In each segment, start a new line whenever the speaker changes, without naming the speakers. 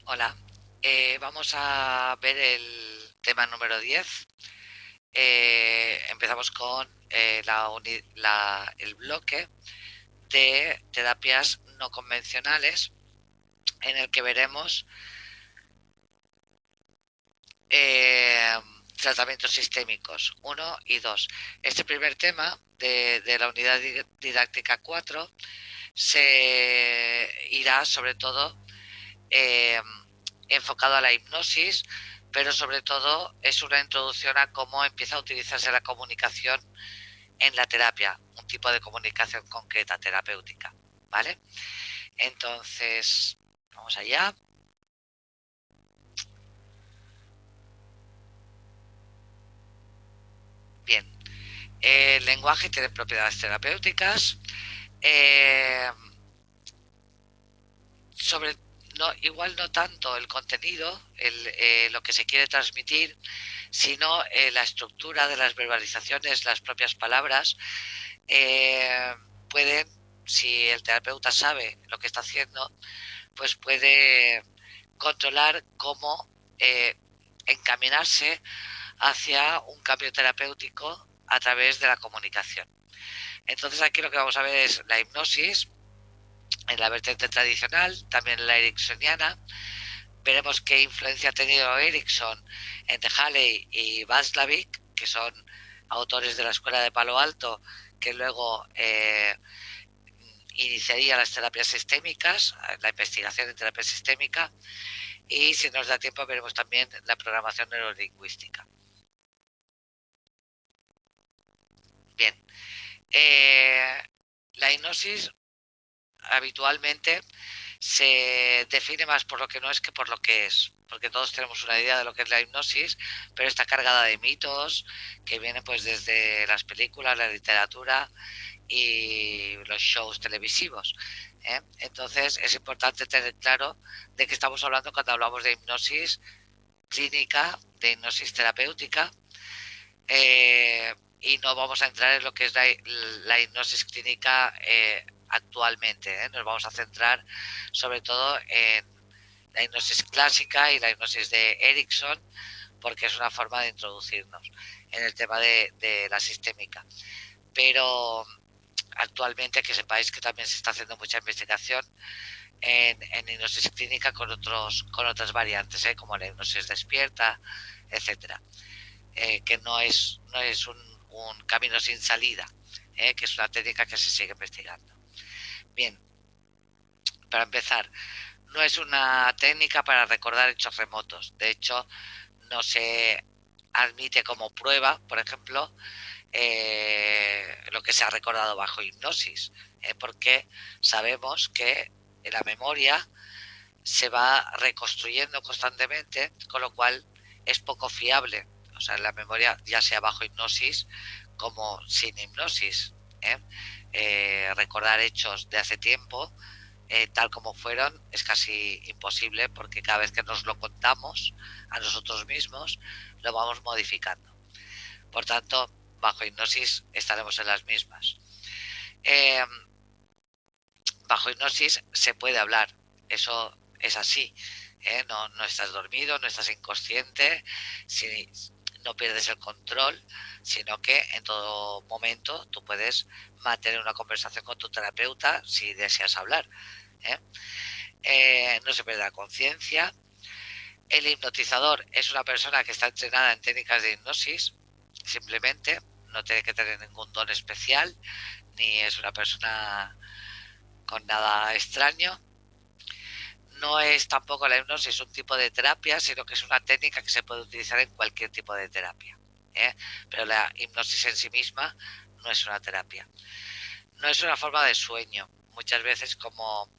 Hola, vamos a ver el tema número 10. Empezamos con el bloque de terapias no convencionales en el que veremos eh, tratamientos sistémicos uno y 2. Este primer tema de la unidad didáctica 4 se irá sobre todo eh, enfocado a la hipnosis, pero sobre todo es una introducción a cómo empieza a utilizarse la comunicación en la terapia, un tipo de comunicación concreta, terapéutica, ¿vale? Entonces, vamos allá. Bien, el lenguaje tiene propiedades terapéuticas. Eh, sobre no, igual no tanto el contenido, lo que se quiere transmitir, sino la estructura de las verbalizaciones, las propias palabras, eh, pueden, si el terapeuta sabe lo que está haciendo, pues puede controlar cómo encaminarse hacia un cambio terapéutico a través de la comunicación. Entonces aquí lo que vamos a ver es la hipnosis en la vertiente tradicional, también en la ericksoniana. Veremos qué influencia ha tenido Erickson entre Haley y Václavic, que son autores de la Escuela de Palo Alto, que luego iniciaría las terapias sistémicas, la investigación en terapia sistémica, y si nos da tiempo veremos también la programación neurolingüística. Bien, la hipnosis habitualmente se define más por lo que no es que por lo que es, porque todos tenemos una idea de lo que es la hipnosis, pero está cargada de mitos que vienen pues desde las películas, la literatura y los shows televisivos. Entonces es importante tener claro de qué estamos hablando cuando hablamos de hipnosis clínica, de hipnosis terapéutica, y no vamos a entrar en lo que es la hipnosis clínica actualmente. Nos vamos a centrar sobre todo en la hipnosis clásica y la hipnosis de Erickson, porque es una forma de introducirnos en el tema de la sistémica. Pero actualmente que sepáis que también se está haciendo mucha investigación en hipnosis clínica con otras variantes, como la hipnosis despierta, etcétera. Que no es un camino sin salida, que es una técnica que se sigue investigando. Bien, para empezar, no es una técnica para recordar hechos remotos. De hecho, no se admite como prueba, por ejemplo, lo que se ha recordado bajo hipnosis, porque sabemos que la memoria se va reconstruyendo constantemente, con lo cual es poco fiable. O sea, la memoria, ya sea bajo hipnosis como sin hipnosis. ¿eh? Recordar hechos de hace tiempo, tal como fueron, es casi imposible porque cada vez que nos lo contamos a nosotros mismos, lo vamos modificando. Por tanto, bajo hipnosis estaremos en las mismas. Eh, Bajo hipnosis se puede hablar, eso es así. No estás dormido, no estás inconsciente, si no pierdes el control, sino que en todo momento tú puedes mantener una conversación con tu terapeuta si deseas hablar. ¿eh? No se pierde la conciencia. El hipnotizador es una persona que está entrenada en técnicas de hipnosis, simplemente, no tiene que tener ningún don especial, ni es una persona con nada extraño. No es tampoco la hipnosis un tipo de terapia, sino que es una técnica que se puede utilizar en cualquier tipo de terapia. ¿eh? Pero la hipnosis en sí misma no es una terapia. No es una forma de sueño. Muchas veces como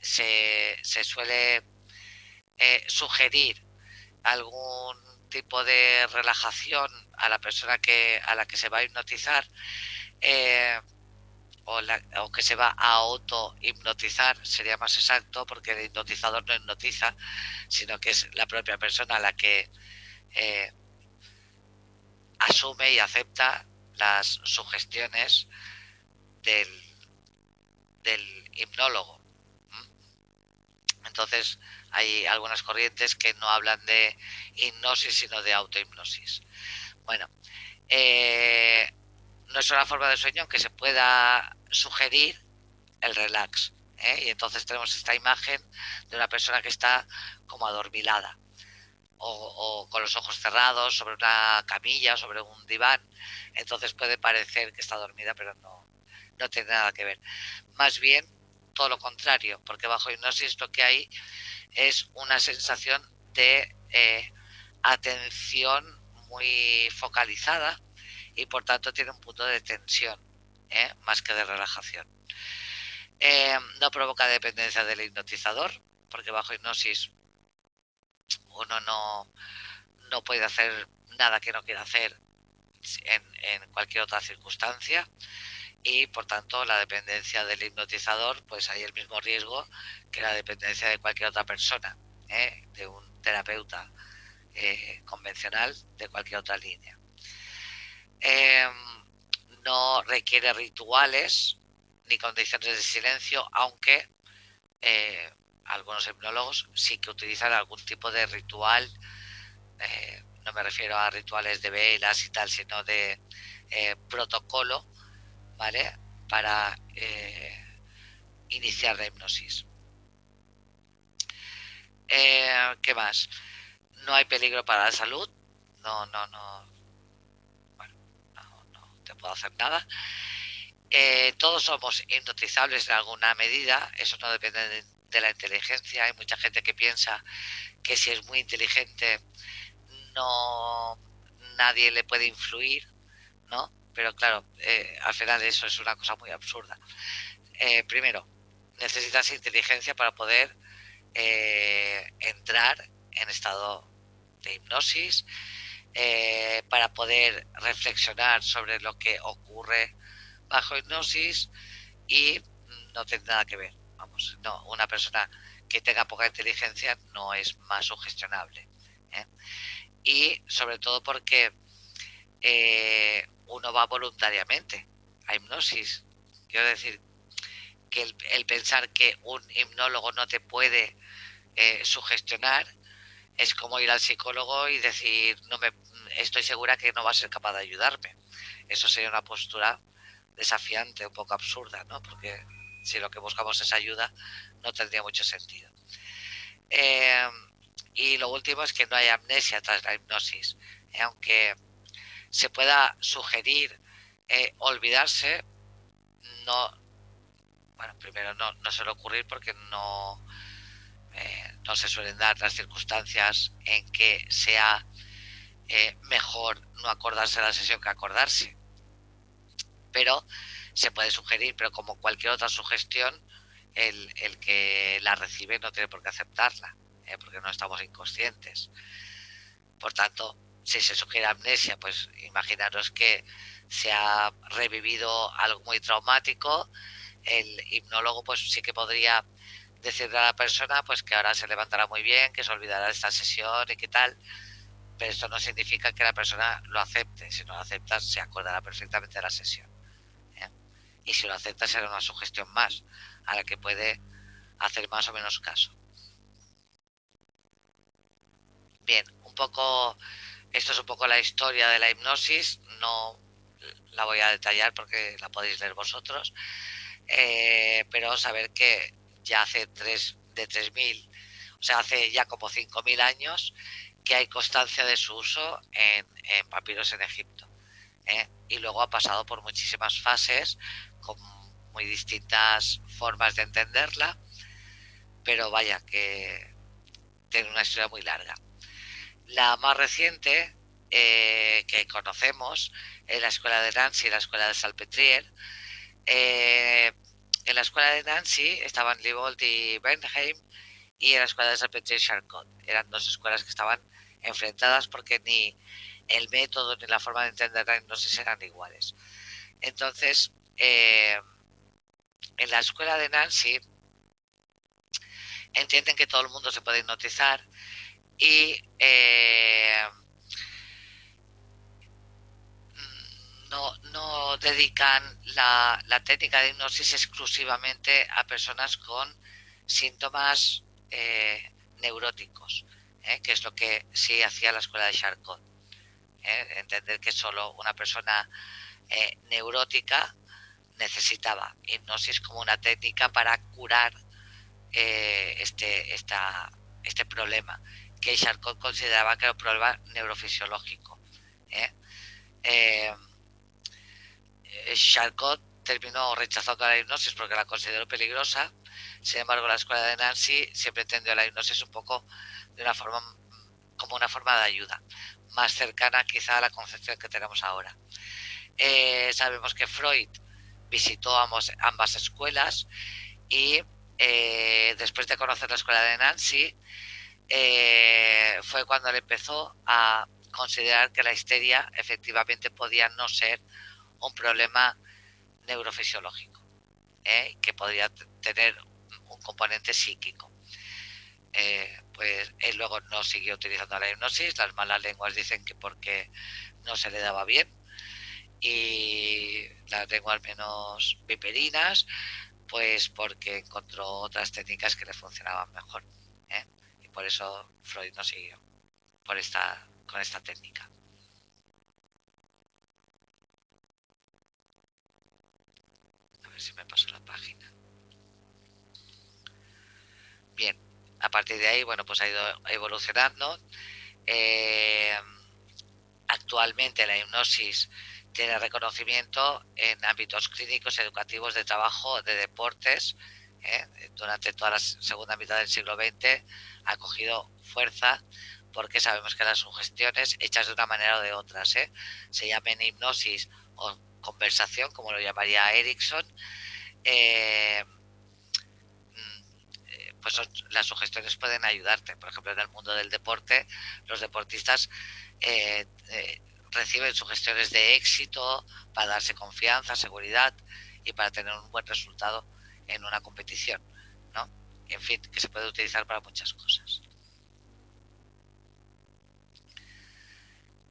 se suele sugerir algún tipo de relajación a la persona a la que se va a hipnotizar, eh, o que se va a auto hipnotizar, sería más exacto, porque el hipnotizador no hipnotiza, sino que es la propia persona la que eh, asume y acepta las sugestiones del, del hipnólogo. Entonces hay algunas corrientes que no hablan de hipnosis sino de autohipnosis. Bueno, eh, no es una forma de sueño que se pueda sugerir el relax. Y entonces tenemos esta imagen de una persona que está como adormilada o con los ojos cerrados sobre una camilla, sobre un diván. Entonces puede parecer que está dormida, pero no tiene nada que ver. Más bien todo lo contrario, porque bajo hipnosis lo que hay es una sensación de atención muy focalizada y por tanto tiene un punto de tensión, más que de relajación. No provoca dependencia del hipnotizador, porque bajo hipnosis uno no puede hacer nada que no quiera hacer en cualquier otra circunstancia y por tanto la dependencia del hipnotizador, pues hay el mismo riesgo que la dependencia de cualquier otra persona, de un terapeuta convencional de cualquier otra línea. Eh, no requiere rituales ni condiciones de silencio, aunque eh, algunos hipnólogos sí que utilizan algún tipo de ritual. No me refiero a rituales de velas y tal, sino de protocolo, ¿vale? Para iniciar la hipnosis. ¿Qué más? No hay peligro para la salud. No. Bueno, no te puedo hacer nada. Todos somos hipnotizables en alguna medida. Eso no depende de la inteligencia. Hay mucha gente que piensa que si es muy inteligente no nadie le puede influir, ¿no? Pero claro, al final eso es una cosa muy absurda. Primero, necesitas inteligencia para poder entrar en estado de hipnosis, para poder reflexionar sobre lo que ocurre bajo hipnosis y no tiene nada que ver. Vamos, no, una persona que tenga poca inteligencia no es más sugestionable. ¿eh? Y sobre todo porque uno va voluntariamente a hipnosis. Quiero decir que el pensar que un hipnólogo no te puede sugestionar es como ir al psicólogo y decir, no me, estoy segura que no va a ser capaz de ayudarme. Eso sería una postura desafiante, un poco absurda, ¿no? Porque si lo que buscamos es ayuda, no tendría mucho sentido. Eh, y lo último es que no hay amnesia tras la hipnosis. Aunque se pueda sugerir olvidarse, no, bueno, primero no suele ocurrir porque no se suelen dar las circunstancias en que sea mejor no acordarse de la sesión que acordarse. Pero se puede sugerir, pero como cualquier otra sugestión, el que la recibe no tiene por qué aceptarla, porque no estamos inconscientes. Por tanto, si se sugiere amnesia, pues imaginaros que se ha revivido algo muy traumático, el hipnólogo pues sí que podría decirle a la persona pues que ahora se levantará muy bien, que se olvidará de esta sesión y qué tal, pero esto no significa que la persona lo acepte. Si no lo acepta, se acordará perfectamente de la sesión. ¿eh? Y si lo acepta, será una sugestión más a la que puede hacer más o menos caso. Bien, un poco, esto es un poco la historia de la hipnosis, no la voy a detallar porque la podéis leer vosotros, pero saber que ya hace de 3000, o sea, hace ya como 5000 años que hay constancia de su uso en papiros en Egipto. Y luego ha pasado por muchísimas fases con muy distintas formas de entenderla, pero vaya que tiene una historia muy larga. La más reciente que conocemos es la escuela de Nancy y la escuela de Salpetriere. En la escuela de Nancy estaban Liebold y Bernheim, y en la escuela de Salpetriere Charcot. Eran dos escuelas que estaban enfrentadas porque ni el método ni la forma de entender la hipnosis eran iguales. Entonces, En la escuela de Nancy entienden que todo el mundo se puede hipnotizar y no dedican la técnica de hipnosis exclusivamente a personas con síntomas neuróticos, que es lo que sí hacía la escuela de Charcot. Entender que solo una persona neurótica necesitaba hipnosis como una técnica para curar este problema, que Charcot consideraba que era un problema neurofisiológico. ¿eh? Eh, Charcot terminó rechazando la hipnosis porque la consideró peligrosa. Sin embargo, la escuela de Nancy siempre entendió la hipnosis un poco de una forma como una forma de ayuda, más cercana quizá a la concepción que tenemos ahora. Sabemos que Freud visitó ambas escuelas y después de conocer la escuela de Nancy fue cuando él empezó a considerar que la histeria efectivamente podía no ser un problema neurofisiológico, que podría tener un componente psíquico. Pues él luego no siguió utilizando la hipnosis, las malas lenguas dicen que porque no se le daba bien, y las lenguas menos viperinas, pues porque encontró otras técnicas que le funcionaban mejor. ¿eh? Y por eso Freud no siguió con esta técnica. A ver si me paso la página. Bien, a partir de ahí, bueno, pues ha ido evolucionando. Eh, Actualmente la hipnosis tiene reconocimiento en ámbitos clínicos, educativos, de trabajo, de deportes. Durante toda la segunda mitad del siglo XX ha cogido fuerza porque sabemos que las sugestiones hechas de una manera o de otras, se llamen hipnosis o conversación, como lo llamaría Erickson, eh, pues las sugestiones pueden ayudarte. Por ejemplo, en el mundo del deporte, los deportistas eh, eh, reciben sugestiones de éxito para darse confianza, seguridad y para tener un buen resultado en una competición, ¿no? En fin, que se puede utilizar para muchas cosas.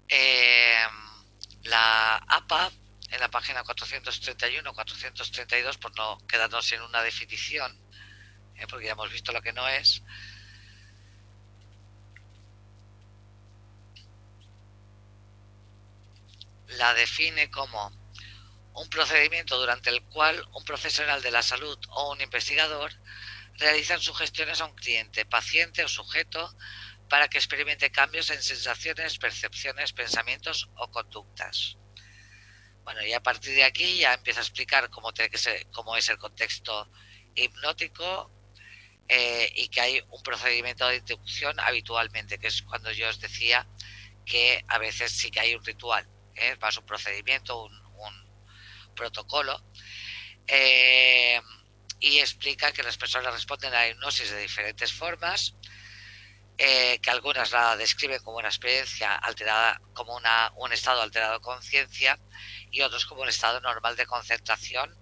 Eh, la APA, en la página 431-432, por no quedarnos en una definición, porque ya hemos visto lo que no es, la define como un procedimiento durante el cual un profesional de la salud o un investigador realizan sugestiones a un cliente, paciente o sujeto para que experimente cambios en sensaciones, percepciones, pensamientos o conductas. Bueno, y a partir de aquí ya empieza a explicar cómo es el contexto hipnótico, y que hay un procedimiento de inducción habitualmente, que es cuando yo os decía que a veces sí que hay un ritual, más un procedimiento, un protocolo, eh, y explica que las personas responden a la hipnosis de diferentes formas, que algunas la describen como una experiencia alterada, como un estado alterado de conciencia, y otros como un estado normal de concentración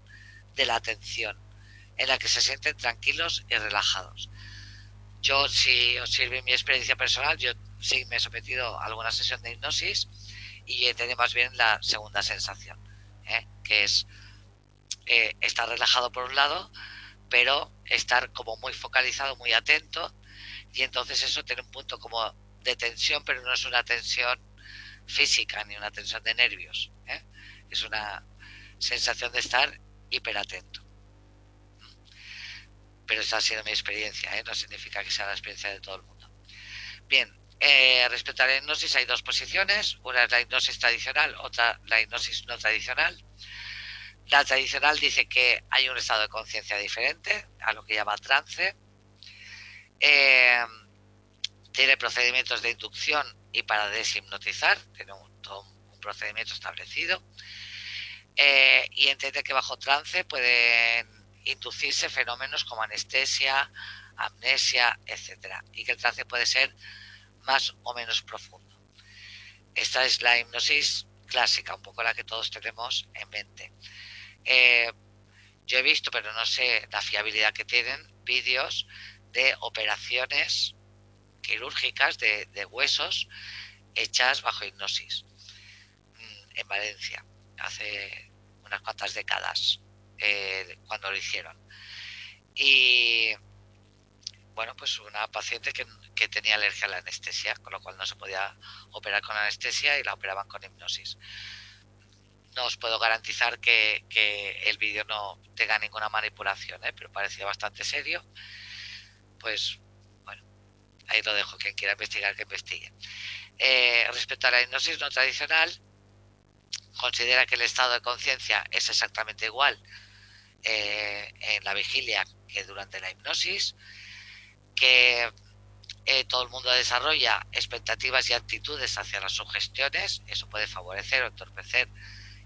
de la atención, en la que se sienten tranquilos y relajados. Yo, si os sirve mi experiencia personal, yo sí me he sometido a alguna sesión de hipnosis y he tenido más bien la segunda sensación, que es estar relajado por un lado, pero estar como muy focalizado, muy atento, y entonces eso tiene un punto como de tensión, pero no es una tensión física ni una tensión de nervios, es una sensación de estar hiperatento. Pero esta ha sido mi experiencia, no significa que sea la experiencia de todo el mundo. Bien, respecto a la hipnosis hay dos posiciones, una es la hipnosis tradicional, otra la hipnosis no tradicional. La tradicional dice que hay un estado de conciencia diferente a lo que llama trance. Eh, Tiene procedimientos de inducción y para deshipnotizar, tiene todo un procedimiento establecido. Y entiende que bajo trance pueden inducirse fenómenos como anestesia, amnesia, etcétera, y que el trance puede ser más o menos profundo. Esta es la hipnosis clásica, un poco la que todos tenemos en mente. Eh, yo he visto, pero no sé la fiabilidad que tienen, vídeos de operaciones quirúrgicas de huesos hechas bajo hipnosis en Valencia hace unas cuantas décadas, cuando lo hicieron. Y bueno, pues una paciente que tenía alergia a la anestesia, con lo cual no se podía operar con anestesia y la operaban con hipnosis. No os puedo garantizar que el vídeo no tenga ninguna manipulación, pero parecía bastante serio. Pues bueno, ahí lo dejo, quien quiera investigar que investigue. Respecto a la hipnosis no tradicional, considera que el estado de conciencia es exactamente igual en la vigilia que durante la hipnosis, que todo el mundo desarrolla expectativas y actitudes hacia las sugestiones, eso puede favorecer o entorpecer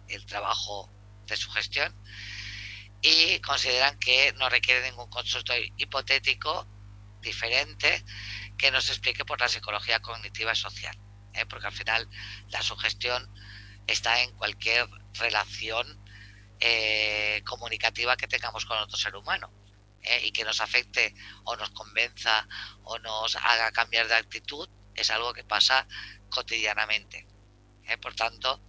el trabajo de sugestión, y consideran que no requiere ningún concepto hipotético diferente que nos explique por la psicología cognitiva y social, porque al final la sugestión está en cualquier relación comunicativa que tengamos con otro ser humano, y que nos afecte o nos convenza o nos haga cambiar de actitud es algo que pasa cotidianamente. Por tanto,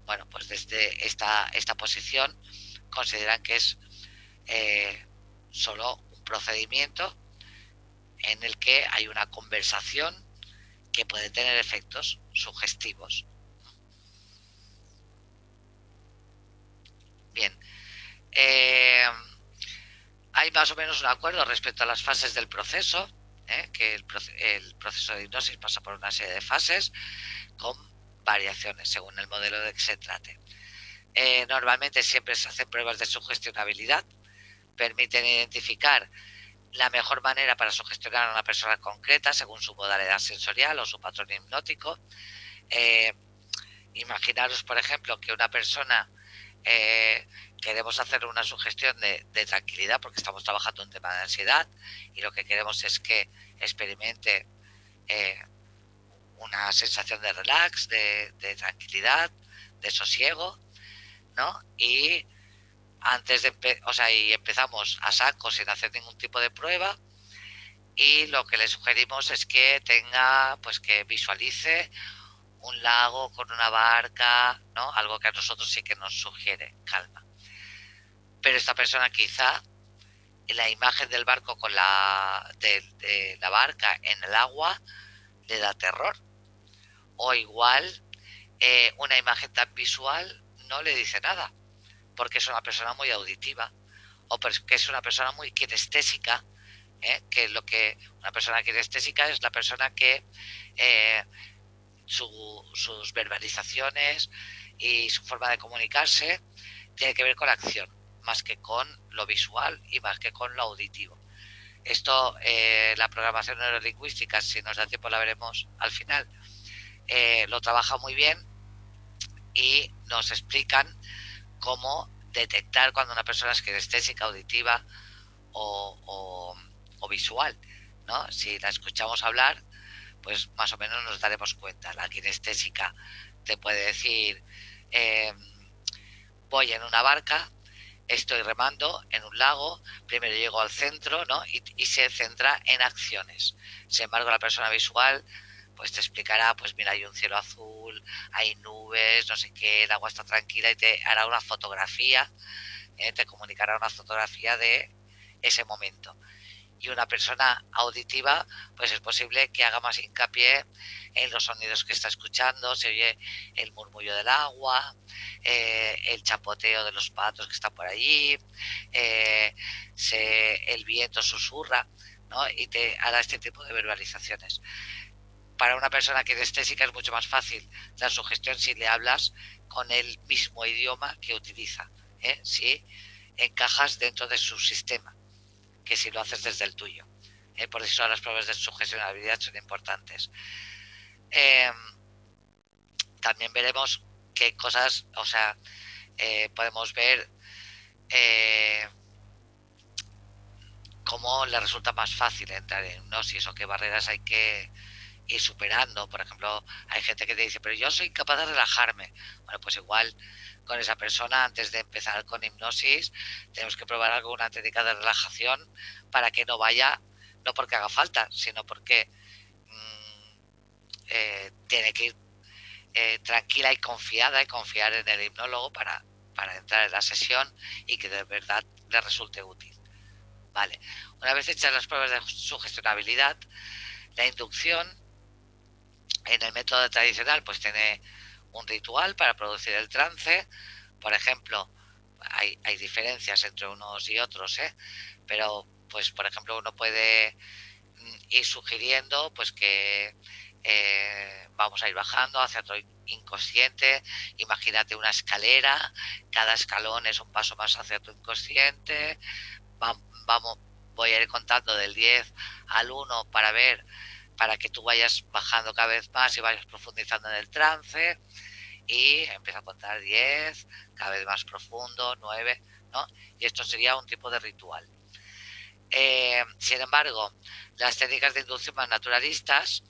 bueno, pues desde esta posición consideran que es solo un procedimiento en el que hay una conversación que puede tener efectos sugestivos. Bien, hay más o menos un acuerdo respecto a las fases del proceso, que el proceso de hipnosis pasa por una serie de fases con variaciones según el modelo de que se trate. Normalmente siempre se hacen pruebas de sugestionabilidad, permiten identificar la mejor manera para sugestionar a una persona concreta según su modalidad sensorial o su patrón hipnótico. Imaginaros, por ejemplo, que una persona queremos hacer una sugestión de tranquilidad porque estamos trabajando un tema de ansiedad y lo que queremos es que experimente una sensación de relax, de tranquilidad, de sosiego, ¿no? Y antes de y empezamos a saco sin hacer ningún tipo de prueba, y lo que le sugerimos es que tenga, pues que visualice un lago con una barca, ¿no? Algo que a nosotros sí que nos sugiere calma. Pero esta persona quizá la imagen del barco con de la barca en el agua le da terror. O igual una imagen tan visual no le dice nada, porque es una persona muy auditiva, o porque es una persona muy kinestésica, que lo que una persona kinestésica es la persona que sus verbalizaciones y su forma de comunicarse tiene que ver con la acción, más que con lo visual y más que con lo auditivo. Esto, la programación neurolingüística, si nos da tiempo la veremos al final, lo trabaja muy bien y nos explican cómo detectar cuando una persona es kinestésica, auditiva o visual, ¿no? Si la escuchamos hablar, pues más o menos nos daremos cuenta. La kinestésica te puede decir, voy en una barca, estoy remando en un lago, primero llego al centro, ¿no? Y se centra en acciones. Sin embargo, la persona visual pues te explicará, pues mira, hay un cielo azul, hay nubes, no sé qué, el agua está tranquila y te hará una fotografía, te comunicará una fotografía de ese momento. Y una persona auditiva, pues es posible que haga más hincapié en los sonidos que está escuchando, se oye el murmullo del agua, el chapoteo de los patos que están por allí, el viento susurra, ¿no? Y te hará este tipo de verbalizaciones. Para una persona kinestésica es mucho más fácil la sugestión si le hablas con el mismo idioma que utiliza, si encajas dentro de su sistema, que si lo haces desde el tuyo. Por eso las pruebas de sugestionabilidad son importantes. También veremos qué cosas, podemos ver cómo le resulta más fácil entrar en hipnosis o qué barreras hay que ir superando. Por ejemplo, hay gente que te dice, pero yo soy incapaz de relajarme. Bueno, pues igual con esa persona, antes de empezar con hipnosis, tenemos que probar alguna técnica de relajación para que no vaya, no porque haga falta, sino porque tiene que ir tranquila y confiada y confiar en el hipnólogo para entrar en la sesión y que de verdad le resulte útil. Vale, una vez hechas las pruebas de sugestionabilidad, la inducción en el método tradicional pues tiene un ritual para producir el trance. Por ejemplo, hay diferencias entre unos y otros, pero pues por ejemplo uno puede ir sugiriendo pues que vamos a ir bajando hacia otro inconsciente. Imagínate una escalera, cada escalón es un paso más hacia tu inconsciente. Vamos, voy a ir contando del 10 al 1 para que tú vayas bajando cada vez más y vayas profundizando en el trance. Y empieza a contar 10, cada vez más profundo, 9, ¿no? Y esto sería un tipo de ritual. Sin embargo, las técnicas de inducción más naturalistas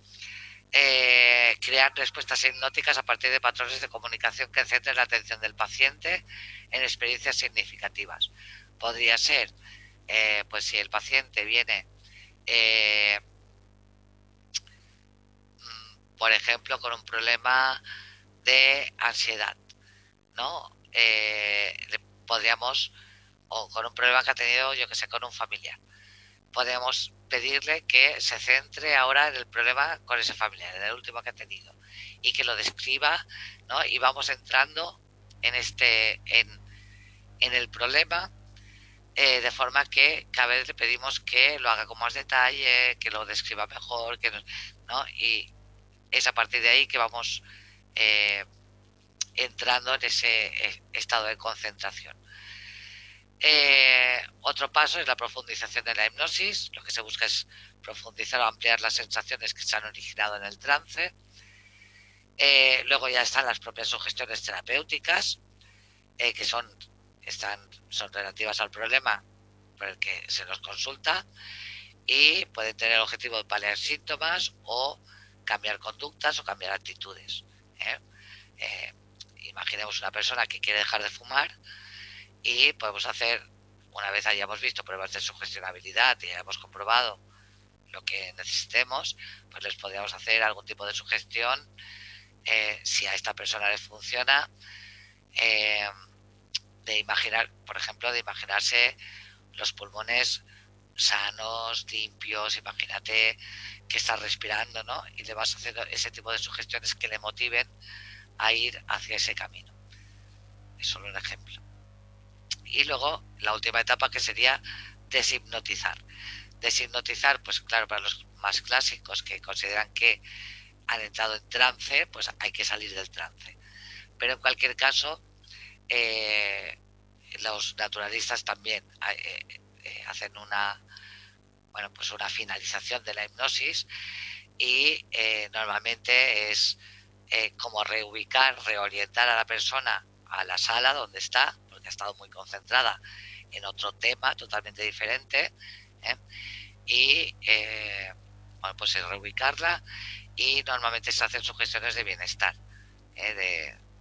crean respuestas hipnóticas a partir de patrones de comunicación que centren la atención del paciente en experiencias significativas. Podría ser, pues si el paciente viene, eh, por ejemplo, con un problema de ansiedad, ¿no? Podríamos, o con un problema que ha tenido, yo que sé, con un familiar, podemos pedirle que se centre ahora en el problema con ese familiar, en el último que ha tenido, y que lo describa, ¿no? Y vamos entrando en el problema, de forma que cada vez le pedimos que lo haga con más detalle, que lo describa mejor, ¿no? Y es a partir de ahí que vamos entrando en ese estado de concentración. Otro paso es la profundización de la hipnosis. Lo que se busca es profundizar o ampliar las sensaciones que se han originado en el trance. Luego ya están las propias sugestiones terapéuticas, que son relativas al problema por el que se nos consulta y pueden tener el objetivo de paliar síntomas o cambiar conductas o cambiar actitudes. ¿eh? Eh, Imaginemos una persona que quiere dejar de fumar y podemos hacer, una vez hayamos visto pruebas de sugestionabilidad y hayamos comprobado lo que necesitemos, pues les podríamos hacer algún tipo de sugestión, si a esta persona le funciona, eh, de imaginar, por ejemplo, de imaginarse los pulmones sanos, limpios. Imagínate que estás respirando, ¿no? Y le vas haciendo ese tipo de sugestiones que le motiven a ir hacia ese camino. Es solo un ejemplo. Y luego la última etapa, que sería deshipnotizar. Deshipnotizar, pues claro, para los más clásicos que consideran que han entrado en trance, pues hay que salir del trance. Pero en cualquier caso, los naturalistas también hacen una finalización de la hipnosis y normalmente es como reorientar a la persona a la sala donde está, porque ha estado muy concentrada en otro tema totalmente diferente, ¿eh? Y pues es reubicarla, y normalmente se hacen sugestiones de bienestar,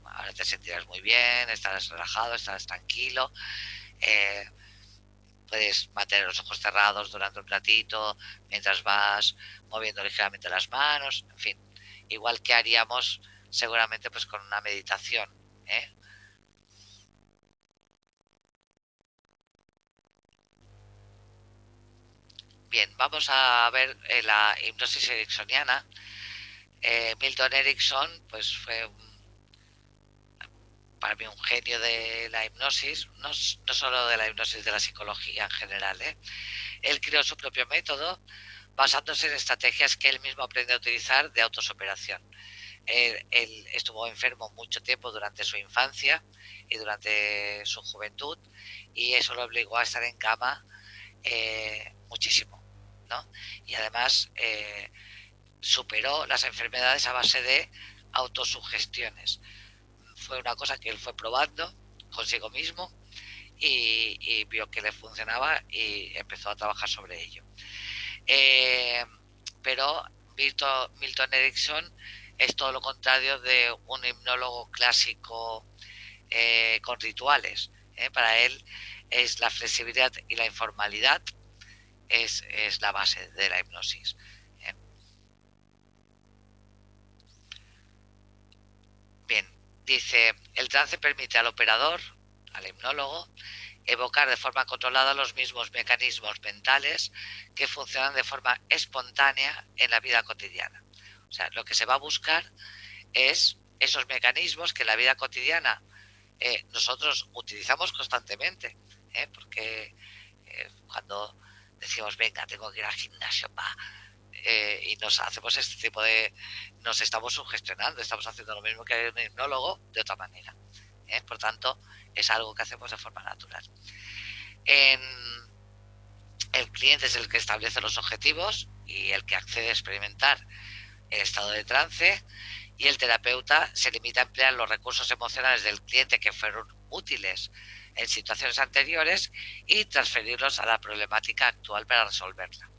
ahora te sentirás muy bien, estarás relajado, estarás tranquilo, eh, puedes mantener los ojos cerrados durante un ratito mientras vas moviendo ligeramente las manos, en fin, igual que haríamos seguramente pues con una meditación, ¿eh? Bien, vamos a ver la hipnosis ericksoniana. Milton Erickson pues fue para mí un genio de la hipnosis, no solo de la hipnosis, de la psicología en general. Él creó su propio método basándose en estrategias que él mismo aprendió a utilizar de autosuperación. Él estuvo enfermo mucho tiempo durante su infancia y durante su juventud, y eso lo obligó a estar en cama muchísimo, ¿no? Y además superó las enfermedades a base de autosugestiones. Fue una cosa que él fue probando consigo mismo y vio que le funcionaba y empezó a trabajar sobre ello. Pero Milton Erickson es todo lo contrario de un hipnólogo clásico con rituales. Para él es la flexibilidad y la informalidad es la base de la hipnosis. Bien, dice, el trance permite al operador, al hipnólogo, evocar de forma controlada los mismos mecanismos mentales que funcionan de forma espontánea en la vida cotidiana. O sea, lo que se va a buscar es esos mecanismos que en la vida cotidiana nosotros utilizamos constantemente, porque cuando decimos, venga, tengo que ir al gimnasio, y nos hacemos este tipo de... nos estamos sugestionando, estamos haciendo lo mismo que un hipnólogo de otra manera. Por tanto, es algo que hacemos de forma natural. El cliente es el que establece los objetivos y el que accede a experimentar el estado de trance, y el terapeuta se limita a emplear los recursos emocionales del cliente que fueron útiles en situaciones anteriores y transferirlos a la problemática actual para resolverla.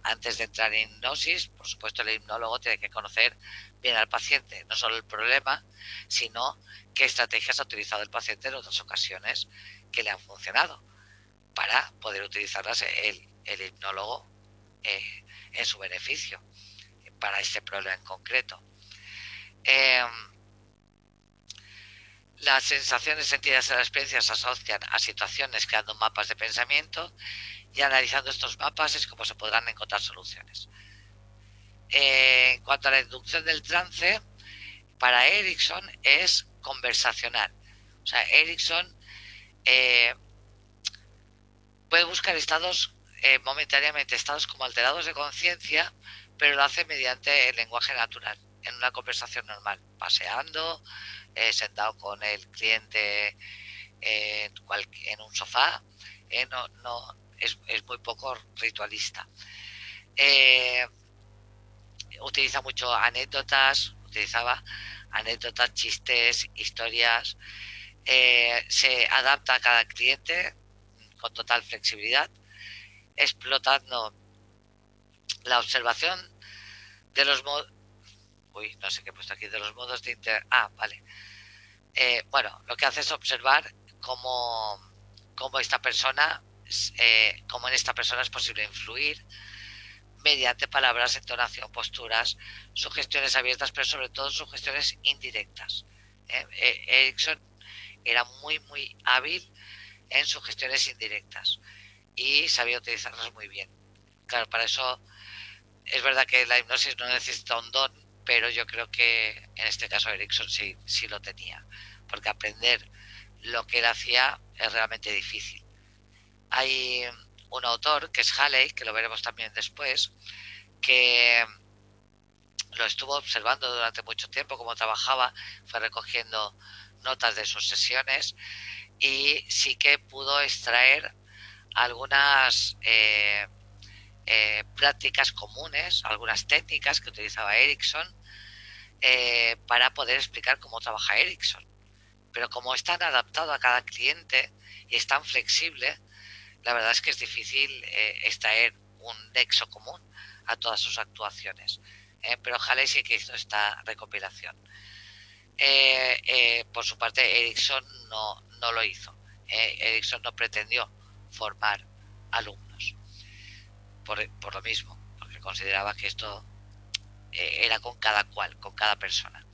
Antes de entrar en hipnosis, por supuesto, el hipnólogo tiene que conocer bien al paciente, no solo el problema, sino qué estrategias ha utilizado el paciente en otras ocasiones que le han funcionado, para poder utilizarlas el hipnólogo en su beneficio para este problema en concreto. Las sensaciones sentidas en la experiencia se asocian a situaciones creando mapas de pensamiento, y analizando estos mapas es como se podrán encontrar soluciones. En cuanto a la inducción del trance, para Erickson es conversacional. O sea, Erickson puede buscar estados momentáneamente, estados como alterados de conciencia, pero lo hace mediante el lenguaje natural, en una conversación normal, paseando, sentado con el cliente en un sofá. Es muy poco ritualista. Utilizaba anécdotas, chistes, historias. Se adapta a cada cliente con total flexibilidad, explotando la observación de los modos... Uy, no sé qué he puesto aquí, de los modos de vale. Bueno, lo que hace es observar cómo esta persona, cómo en esta persona es posible influir mediante palabras, entonación, posturas, sugestiones abiertas, pero sobre todo sugestiones indirectas. Erickson era muy hábil en sugestiones indirectas y sabía utilizarlas muy bien. Claro, para eso es verdad que la hipnosis no necesita un don, pero yo creo que en este caso Erickson sí lo tenía, porque aprender lo que él hacía es realmente difícil. Hay un autor que es Haley, que lo veremos también después, que lo estuvo observando durante mucho tiempo cómo trabajaba, fue recogiendo notas de sus sesiones y sí que pudo extraer algunas prácticas comunes, algunas técnicas que utilizaba Erickson para poder explicar cómo trabaja Erickson. Pero como es tan adaptado a cada cliente y es tan flexible, la verdad es que es difícil extraer un nexo común a todas sus actuaciones. Pero Haley sí que hizo esta recopilación. Por su parte, Erickson no lo hizo. Erickson no pretendió formar alumnos por lo mismo, porque consideraba que esto era con cada cual, con cada persona.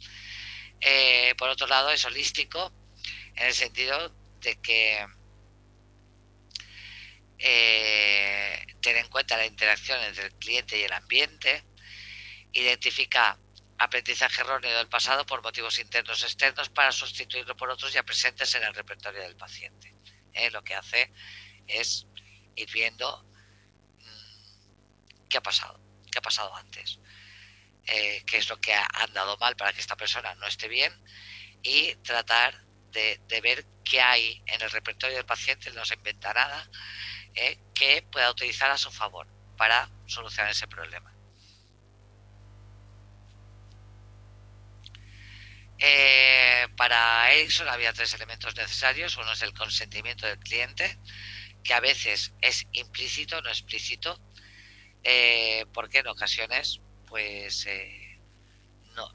Por otro lado, es holístico en el sentido de que tiene en cuenta la interacción entre el cliente y el ambiente, identifica aprendizaje erróneo del pasado por motivos internos o externos para sustituirlo por otros ya presentes en el repertorio del paciente. Lo que hace es ir viendo qué ha pasado antes, qué es lo que ha andado mal para que esta persona no esté bien, y tratar de ver qué hay en el repertorio del paciente, no se inventa nada, que pueda utilizar a su favor para solucionar ese problema. Para Erickson había 3 elementos necesarios. Uno es el consentimiento del cliente, que a veces es implícito, no explícito, porque en ocasiones pues no,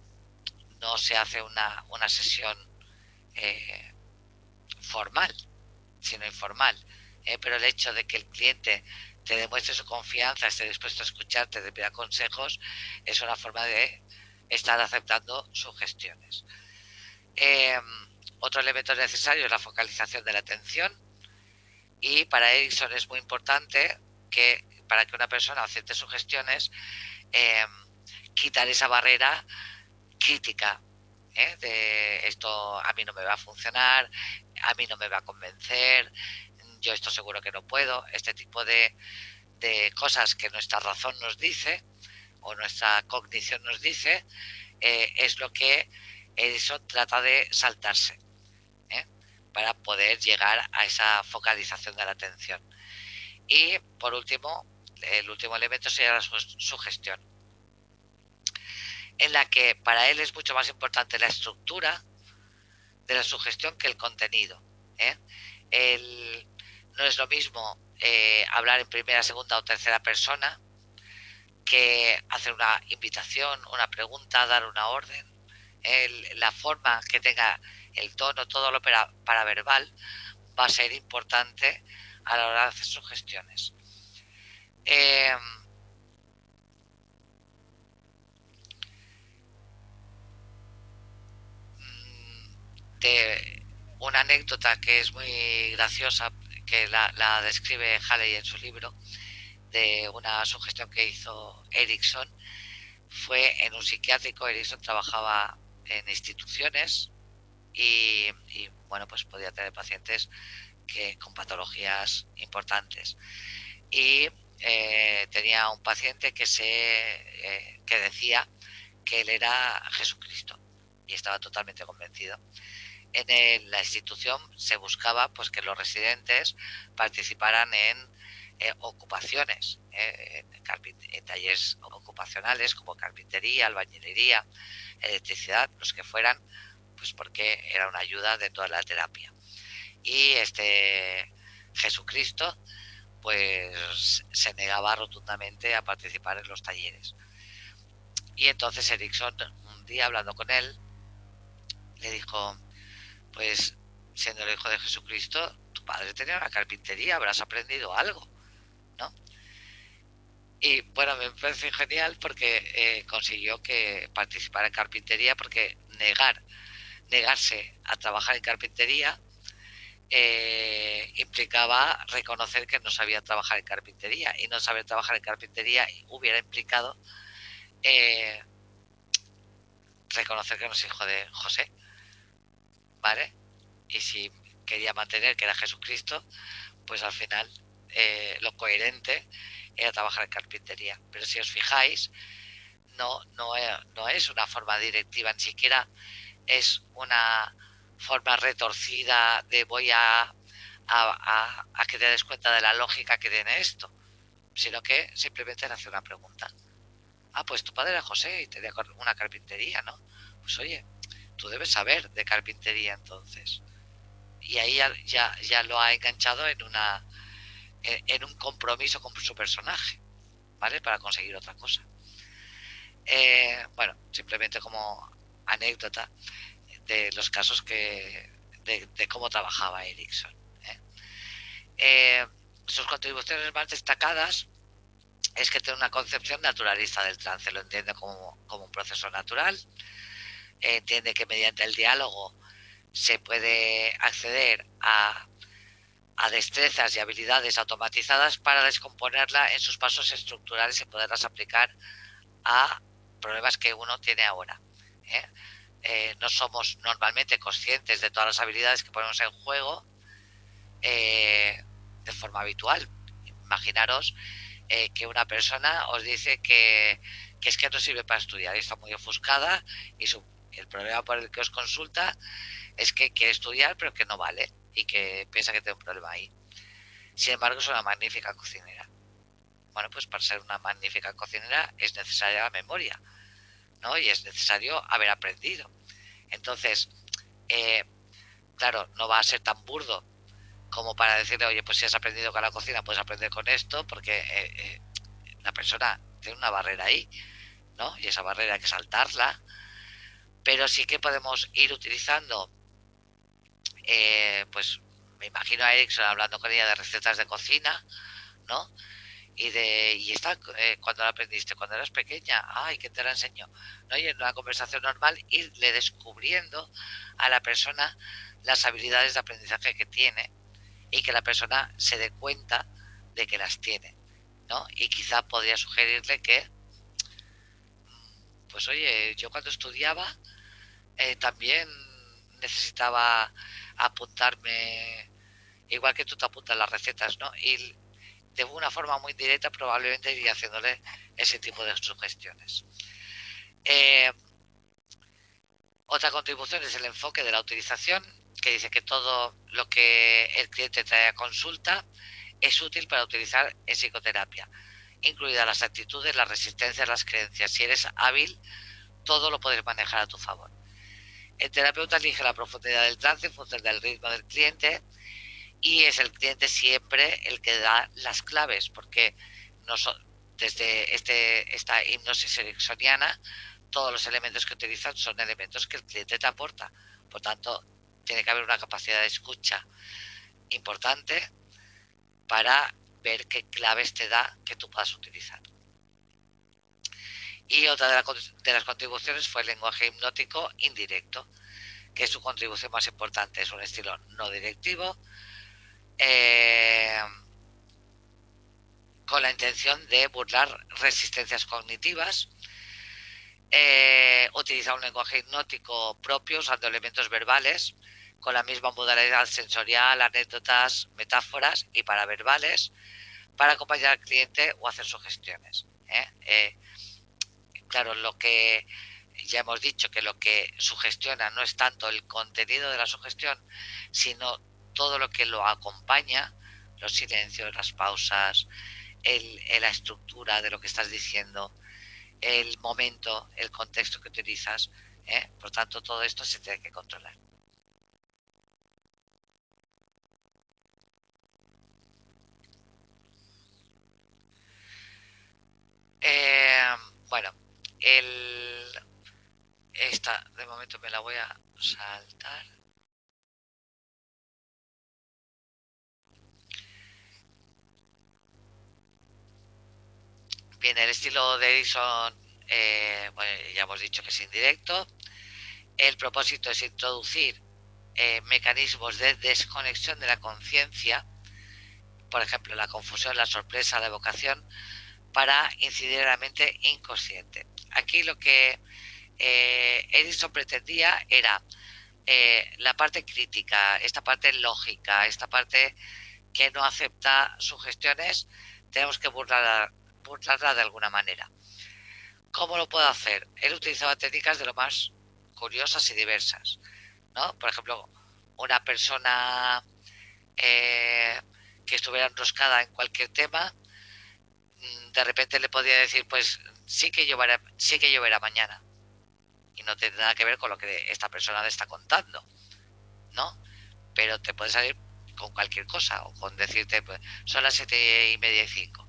no se hace una sesión eh, formal, sino informal. Pero el hecho de que el cliente te demuestre su confianza, esté dispuesto a escucharte, te pida consejos, es una forma de estar aceptando sugestiones. Eh, Otro elemento necesario es la focalización de la atención, y para Erickson es muy importante que para que una persona acepte sugestiones, eh, quitar esa barrera crítica, de esto a mí no me va a funcionar, a mí no me va a convencer, yo esto seguro que no puedo, este tipo de cosas que nuestra razón nos dice o nuestra cognición nos dice, es lo que Edison trata de saltarse, ¿eh? Para poder llegar a esa focalización de la atención. Y por último, el último elemento sería la sugestión, en la que para él es mucho más importante la estructura de la sugestión que el contenido. ¿eh? No es lo mismo hablar en primera, segunda o tercera persona que hacer una invitación, una pregunta, dar una orden. La forma que tenga el tono, todo lo paraverbal va a ser importante a la hora de hacer sugestiones. Eh, de una anécdota que es muy graciosa, que la describe Halley en su libro, de una sugestión que hizo Erickson, fue en un psiquiátrico. Erickson trabajaba en instituciones y bueno, pues podía tener pacientes con patologías importantes. Y tenía un paciente que decía que él era Jesucristo y estaba totalmente convencido. En la institución se buscaba pues que los residentes participaran en ocupaciones, en talleres ocupacionales como carpintería, albañilería, electricidad, los que fueran, pues porque era una ayuda dentro de la terapia. Y este Jesucristo pues se negaba rotundamente a participar en los talleres. Y entonces Erickson, un día hablando con él, le dijo: pues siendo el hijo de Jesucristo, tu padre tenía una carpintería, habrás aprendido algo, ¿no? Y bueno, me parece genial porque consiguió que participara en carpintería, porque negarse a trabajar en carpintería implicaba reconocer que no sabía trabajar en carpintería, y no saber trabajar en carpintería hubiera implicado eh, reconocer que no es hijo de José, ¿vale? Y si quería mantener que era Jesucristo, pues al final lo coherente era trabajar en carpintería. Pero si os fijáis, no es una forma directiva, ni siquiera es una forma retorcida de voy a que te des cuenta de la lógica que tiene esto, sino que simplemente le hace una pregunta. Ah, pues tu padre era José y tenía una carpintería, ¿no? Pues oye, tú debes saber de carpintería entonces. Y ahí ya lo ha enganchado en un compromiso con su personaje, ¿vale? Para conseguir otra cosa. Bueno, simplemente como anécdota de los casos de cómo trabajaba Erickson. Sus contribuciones más destacadas es que tiene una concepción naturalista del trance, lo entiende como un proceso natural, entiende que mediante el diálogo se puede acceder a destrezas y habilidades automatizadas para descomponerla en sus pasos estructurales y poderlas aplicar a problemas que uno tiene ahora. No somos normalmente conscientes de todas las habilidades que ponemos en juego de forma habitual. Imaginaros que una persona os dice que es que no sirve para estudiar y está muy ofuscada, y el problema por el que os consulta es que quiere estudiar pero que no vale y que piensa que tiene un problema ahí. Sin embargo, es una magnífica cocinera. Bueno, pues para ser una magnífica cocinera es necesaria la memoria, ¿no? Y es necesario haber aprendido. Entonces, eh, claro, no va a ser tan burdo como para decirle, oye, pues si has aprendido con la cocina, puedes aprender con esto, porque la persona tiene una barrera ahí, ¿no? Y esa barrera hay que saltarla, pero sí que podemos ir utilizando, pues me imagino a Erickson hablando con ella de recetas de cocina, ¿no? Y esta, cuando la aprendiste, cuando eras pequeña, ay, ¿quién te la enseñó? ¿No? Y en una conversación normal, irle descubriendo a la persona las habilidades de aprendizaje que tiene y que la persona se dé cuenta de que las tiene, ¿no? Y quizá podría sugerirle que, pues oye, yo cuando estudiaba también necesitaba apuntarme, igual que tú te apuntas las recetas, ¿no? Y de una forma muy directa probablemente iría haciéndole ese tipo de sugestiones. Eh, Otra contribución es el enfoque de la utilización, que dice que todo lo que el cliente trae a consulta es útil para utilizar en psicoterapia, incluidas las actitudes, las resistencias, las creencias. Si eres hábil, todo lo puedes manejar a tu favor. El terapeuta elige la profundidad del trance en función del ritmo del cliente y es el cliente siempre el que da las claves, porque no son, desde esta hipnosis ericksoniana, todos los elementos que utilizan son elementos que el cliente te aporta. Por tanto, tiene que haber una capacidad de escucha importante para ver qué claves te da que tú puedas utilizar. Y otra de las contribuciones fue el lenguaje hipnótico indirecto, que es su contribución más importante. Es un estilo no directivo, eh, con la intención de burlar resistencias cognitivas. Utiliza un lenguaje hipnótico propio usando elementos verbales con la misma modalidad sensorial, anécdotas, metáforas y paraverbales para acompañar al cliente o hacer sugestiones. Claro, lo que ya hemos dicho, que lo que sugestiona no es tanto el contenido de la sugestión, sino todo lo que lo acompaña, los silencios, las pausas, la estructura de lo que estás diciendo, el momento, el contexto que utilizas. Por tanto, todo esto se tiene que controlar. Eh, bueno, el, esta de momento me la voy a saltar. Bien, el estilo de Edison, bueno, ya hemos dicho que es indirecto. El propósito es introducir mecanismos de desconexión de la conciencia, por ejemplo, la confusión, la sorpresa, la evocación, para incidir en la mente inconsciente. Aquí lo que Edison pretendía era la parte crítica, esta parte lógica, esta parte que no acepta sugestiones, tenemos que burlarla de alguna manera. ¿Cómo lo puedo hacer? Él utilizaba técnicas de lo más curiosas y diversas, ¿no? Por ejemplo, una persona que estuviera enroscada en cualquier tema, de repente le podía decir, pues sí que lloverá mañana. Y no tiene nada que ver con lo que esta persona le está contando, ¿no? Pero te puede salir con cualquier cosa, o con decirte, pues, son las 7:30 y 5,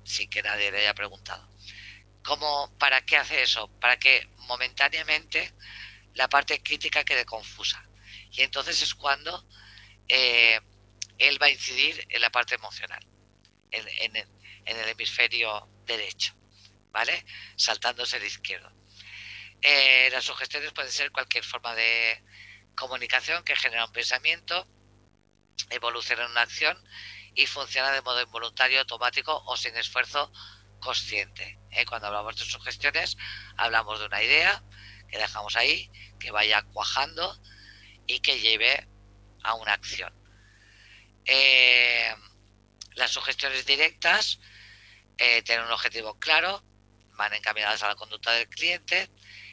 sin que nadie le haya preguntado. ¿Para qué hace eso? Para que momentáneamente la parte crítica quede confusa. Y entonces es cuando eh, él va a incidir en la parte emocional, en el hemisferio derecho, ¿vale? Saltándose el izquierdo. Las sugestiones pueden ser cualquier forma de comunicación que genera un pensamiento, evoluciona en una acción y funciona de modo involuntario, automático o sin esfuerzo consciente. Cuando hablamos de sugestiones, hablamos de una idea que dejamos ahí, que vaya cuajando y que lleve a una acción. Las sugestiones directas tienen un objetivo claro, van encaminadas a la conducta del cliente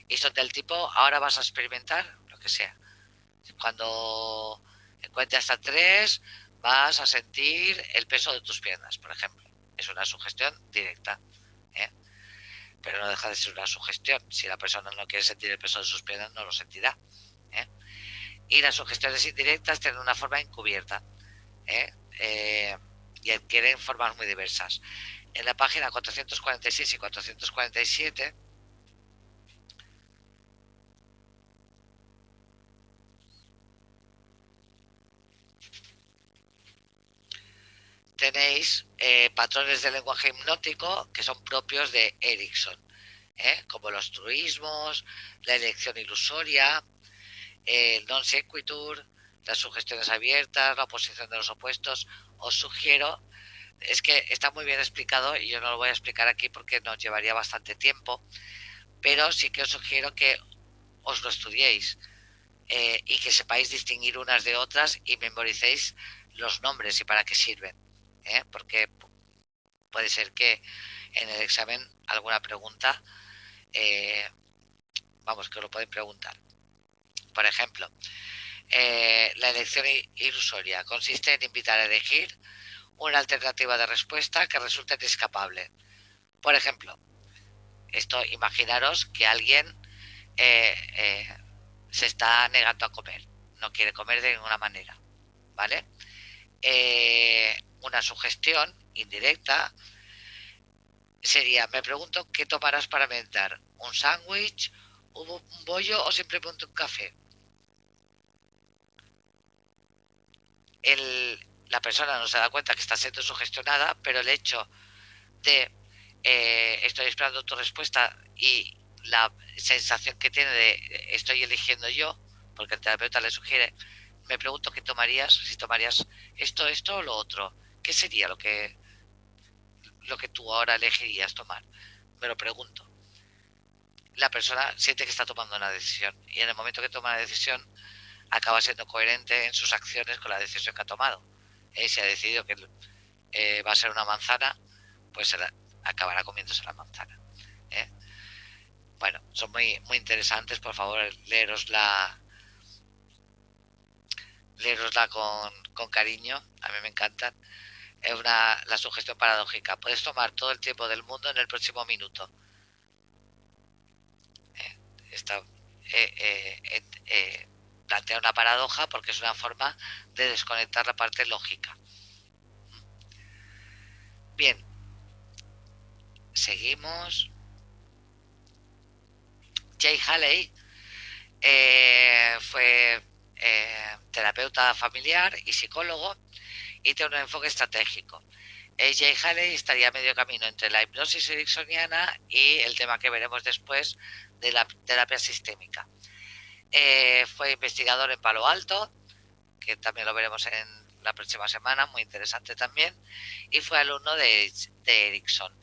y son del tipo, ahora vas a experimentar lo que sea. Cuando cuente hasta 3, vas a sentir el peso de tus piernas, por ejemplo. Es una sugestión directa, ¿eh? Pero no deja de ser una sugestión. Si la persona no quiere sentir el peso de sus piernas, no lo sentirá, ¿eh? Y las sugestiones indirectas tienen una forma encubierta, ¿eh? Y adquieren formas muy diversas. En la página 446 y 447 tenéis patrones de lenguaje hipnótico que son propios de Erickson, como los truismos, la elección ilusoria, el non sequitur, las sugestiones abiertas, la oposición de los opuestos. Os sugiero, es que está muy bien explicado y yo no lo voy a explicar aquí porque nos llevaría bastante tiempo, pero sí que os sugiero que os lo estudiéis y que sepáis distinguir unas de otras y memoricéis los nombres y para qué sirven, porque puede ser que en el examen alguna pregunta, vamos, que os lo pueden preguntar. Por ejemplo, la elección ilusoria consiste en invitar a elegir una alternativa de respuesta que resulte inescapable. Por ejemplo, esto, imaginaros que alguien eh, eh, se está negando a comer, no quiere comer de ninguna manera, ¿vale? Una sugestión indirecta sería, me pregunto qué tomarás para merendar, un sándwich, un bollo o simplemente un café. La persona no se da cuenta que está siendo sugestionada, pero el hecho de estoy esperando tu respuesta y la sensación que tiene de estoy eligiendo yo, porque el terapeuta le sugiere, me pregunto qué tomarías, si tomarías esto o lo otro, ¿qué sería lo que tú ahora elegirías tomar? Me lo pregunto. La persona siente que está tomando una decisión y en el momento que toma la decisión acaba siendo coherente en sus acciones con la decisión que ha tomado. Si ha decidido que va a ser una manzana, pues acabará comiéndose la manzana. ¿eh? Bueno, son muy interesantes, por favor, leerosla con cariño, a mí me encantan. Es la sugestión paradójica. Puedes tomar todo el tiempo del mundo en el próximo minuto. ¿eh? Esta, plantea una paradoja porque es una forma de desconectar la parte lógica. Bien, seguimos. Jay Haley fue terapeuta familiar y psicólogo y tiene un enfoque estratégico. Jay Haley estaría a medio camino entre la hipnosis ericksoniana y el tema que veremos después de la terapia sistémica. Fue investigador en Palo Alto, que también lo veremos en la próxima semana, muy interesante también, y fue alumno de Erickson.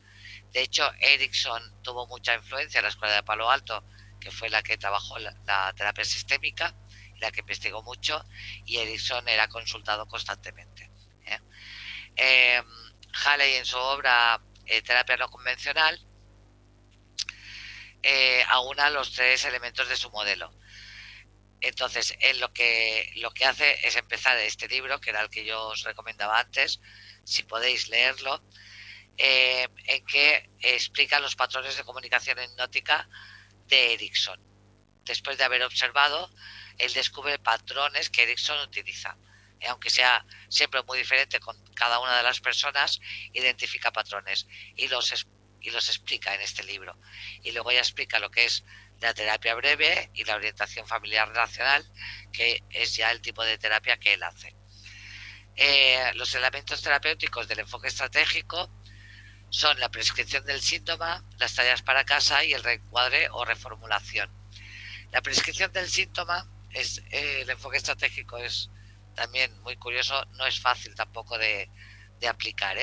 De hecho, Erickson tuvo mucha influencia en la escuela de Palo Alto, que fue la que trabajó la terapia sistémica, la que investigó mucho, y Erickson era consultado constantemente. ¿eh? Haley en su obra Terapia no convencional aúna los tres elementos de su modelo. Entonces, él lo que hace es empezar este libro, que era el que yo os recomendaba antes, si podéis leerlo, en que explica los patrones de comunicación hipnótica de Erickson. Después de haber observado, él descubre patrones que Erickson utiliza. Aunque sea siempre muy diferente con cada una de las personas, identifica patrones y los explica en este libro. Y luego ya explica lo que es la terapia breve y la orientación familiar relacional, que es ya el tipo de terapia que él hace. Los elementos terapéuticos del enfoque estratégico son la prescripción del síntoma, las tareas para casa y el reencuadre o reformulación. La prescripción del síntoma es el enfoque estratégico es también muy curioso, no es fácil tampoco de aplicar.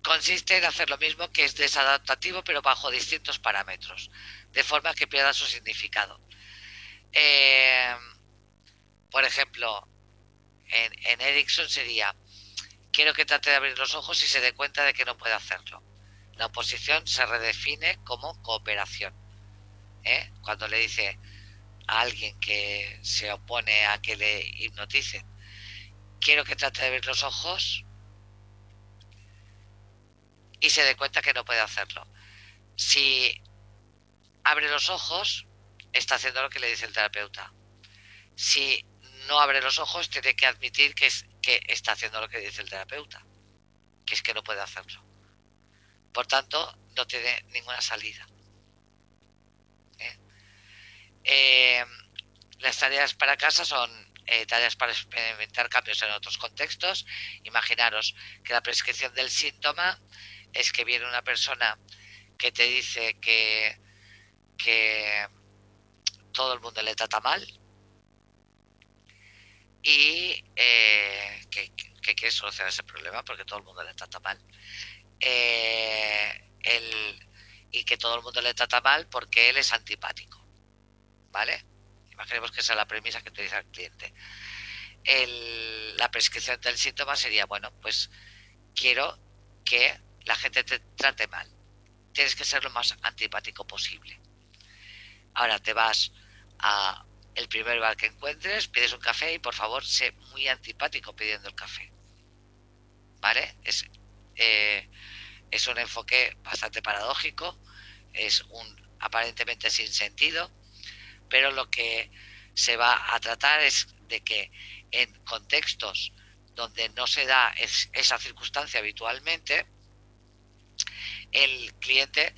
Consiste en hacer lo mismo que es desadaptativo pero bajo distintos parámetros, de forma que pierda su significado. Por ejemplo, en Erickson sería, quiero que trate de abrir los ojos y se dé cuenta de que no puede hacerlo. La oposición se redefine como cooperación. Cuando le dice a alguien que se opone a que le hipnoticen, quiero que trate de abrir los ojos y se dé cuenta que no puede hacerlo. Si abre los ojos, está haciendo lo que le dice el terapeuta. Si no abre los ojos, tiene que admitir que está haciendo lo que dice el terapeuta, que es que no puede hacerlo. Por tanto, no tiene ninguna salida. Las tareas para casa son tareas para experimentar cambios en otros contextos. Imaginaros que la prescripción del síntoma es que viene una persona que te dice que todo el mundo le trata mal y que quiere solucionar ese problema porque todo el mundo le trata mal. Y que todo el mundo le trata mal porque él es antipático, ¿vale? Imaginemos que esa es la premisa que utiliza el cliente. La prescripción del síntoma sería, bueno, pues quiero que la gente te trate mal. Tienes que ser lo más antipático posible. Ahora te vas a el primer bar que encuentres, pides un café y por favor sé muy antipático pidiendo el café. ¿Vale? Es un enfoque bastante paradójico, es un aparentemente sin sentido, pero lo que se va a tratar es de que en contextos donde no se da esa circunstancia habitualmente, el cliente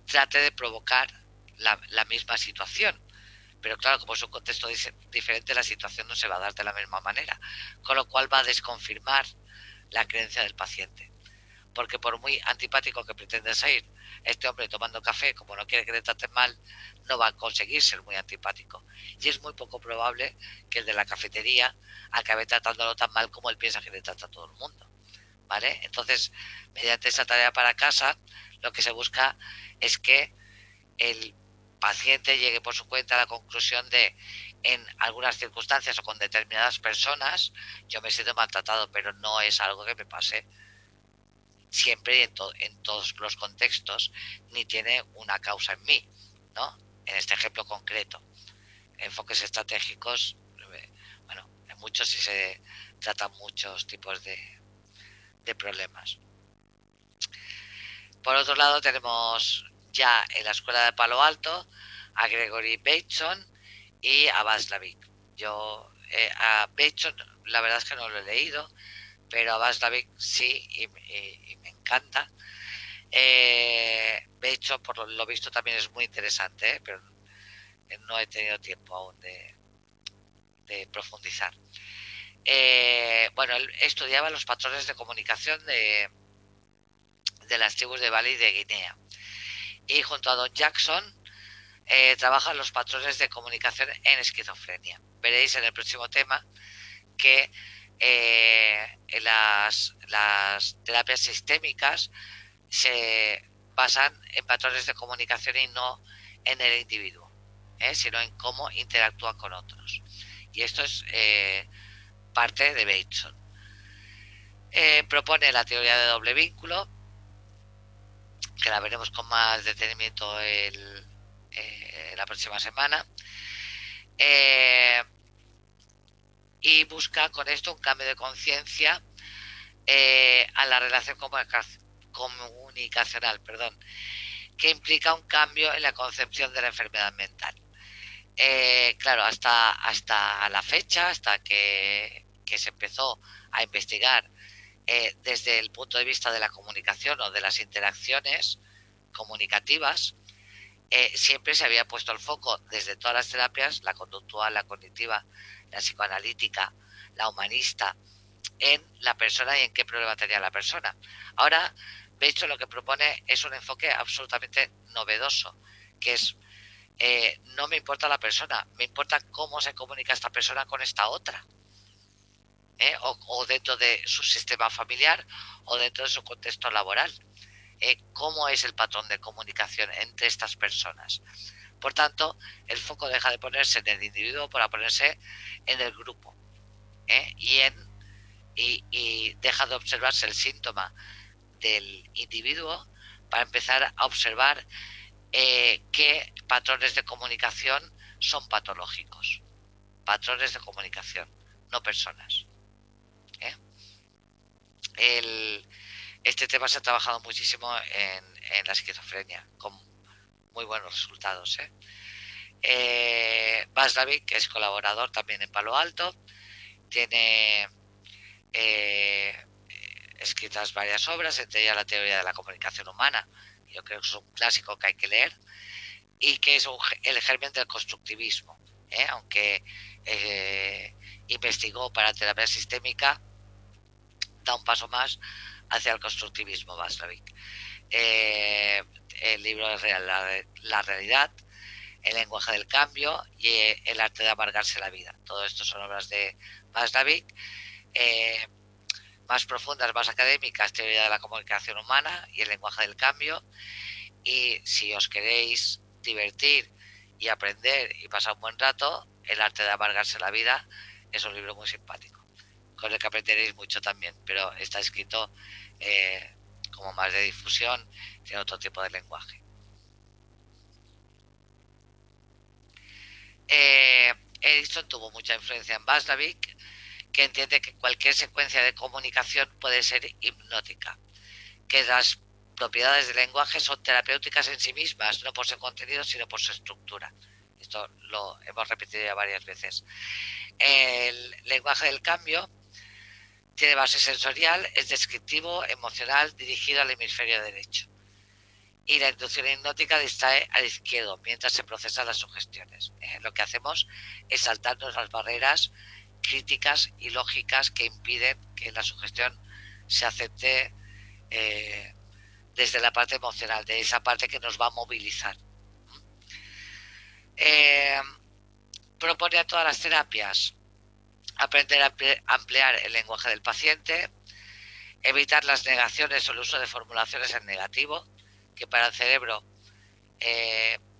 trate de provocar la misma situación. Pero claro, como es un contexto diferente, la situación no se va a dar de la misma manera, con lo cual va a desconfirmar la creencia del paciente. Porque por muy antipático que pretenda ser este hombre tomando café, como no quiere que le traten mal, no va a conseguir ser muy antipático. Y es muy poco probable que el de la cafetería acabe tratándolo tan mal como él piensa que le trata a todo el mundo. ¿Vale? Entonces, mediante esa tarea para casa, lo que se busca es que el paciente llegue por su cuenta a la conclusión de, en algunas circunstancias o con determinadas personas, yo me siento maltratado, pero no es algo que me pase siempre y en todos los contextos, ni tiene una causa en mí, ¿no? En este ejemplo concreto. Enfoques estratégicos, bueno, en muchos sí se tratan muchos tipos de problemas. Por otro lado, tenemos ya en la escuela de Palo Alto a Gregory Bateson y a Václavic. Yo a Bateson la verdad es que no lo he leído, pero a Václavic sí y me encanta. Bateson, por lo visto, también es muy interesante, pero no he tenido tiempo aún de profundizar. Bueno, él estudiaba los patrones de comunicación de las tribus de Bali y de Guinea. Y junto a Don Jackson trabajan los patrones de comunicación en esquizofrenia. Veréis en el próximo tema que las terapias sistémicas se basan en patrones de comunicación y no en el individuo, sino en cómo interactúa con otros. Y esto es parte de Bateson. Propone la teoría de doble vínculo, que la veremos con más detenimiento la próxima semana. Y busca con esto un cambio de conciencia a la relación comunicacional, que implica un cambio en la concepción de la enfermedad mental. Claro, hasta la fecha, hasta que se empezó a investigar desde el punto de vista de la comunicación o de las interacciones comunicativas, siempre se había puesto el foco desde todas las terapias, la conductual, la cognitiva, la psicoanalítica, la humanista, en la persona y en qué problema tenía la persona. Ahora, de hecho, lo que propone es un enfoque absolutamente novedoso, que es no me importa la persona, me importa cómo se comunica esta persona con esta otra. O dentro de su sistema familiar o dentro de su contexto laboral. Cómo es el patrón de comunicación entre estas personas. Por tanto, el foco deja de ponerse en el individuo para ponerse en el grupo. Y deja de observarse el síntoma del individuo para empezar a observar qué patrones de comunicación son patológicos. Patrones de comunicación, no personas. Este tema se ha trabajado muchísimo en la esquizofrenia, con muy buenos resultados. Václavic, que es colaborador también en Palo Alto, tiene escritas varias obras, entre ellas la teoría de la comunicación humana. Yo creo que es un clásico que hay que leer y que es el germen del constructivismo, aunque investigó para terapia sistémica, da un paso más hacia el constructivismo Václavic. El libro es la realidad, el lenguaje del cambio y el arte de amargarse la vida. Todo esto son obras de Václavic. Más profundas, más académicas, teoría de la comunicación humana y el lenguaje del cambio. Y si os queréis divertir y aprender y pasar un buen rato, el arte de amargarse la vida es un libro muy simpático, con el que aprenderéis mucho también, pero está escrito como más de difusión, tiene otro tipo de lenguaje. Erickson tuvo mucha influencia en Václavic, que entiende que cualquier secuencia de comunicación puede ser hipnótica, que las propiedades del lenguaje son terapéuticas en sí mismas, no por su contenido, sino por su estructura. Esto lo hemos repetido ya varias veces. El lenguaje del cambio tiene base sensorial, es descriptivo, emocional, dirigido al hemisferio derecho. Y la inducción hipnótica distrae al izquierdo mientras se procesan las sugestiones. Lo que hacemos es saltarnos las barreras críticas y lógicas que impiden que la sugestión se acepte desde la parte emocional, de esa parte que nos va a movilizar. Propone a todas las terapias aprender a ampliar el lenguaje del paciente, evitar las negaciones o el uso de formulaciones en negativo, que para el cerebro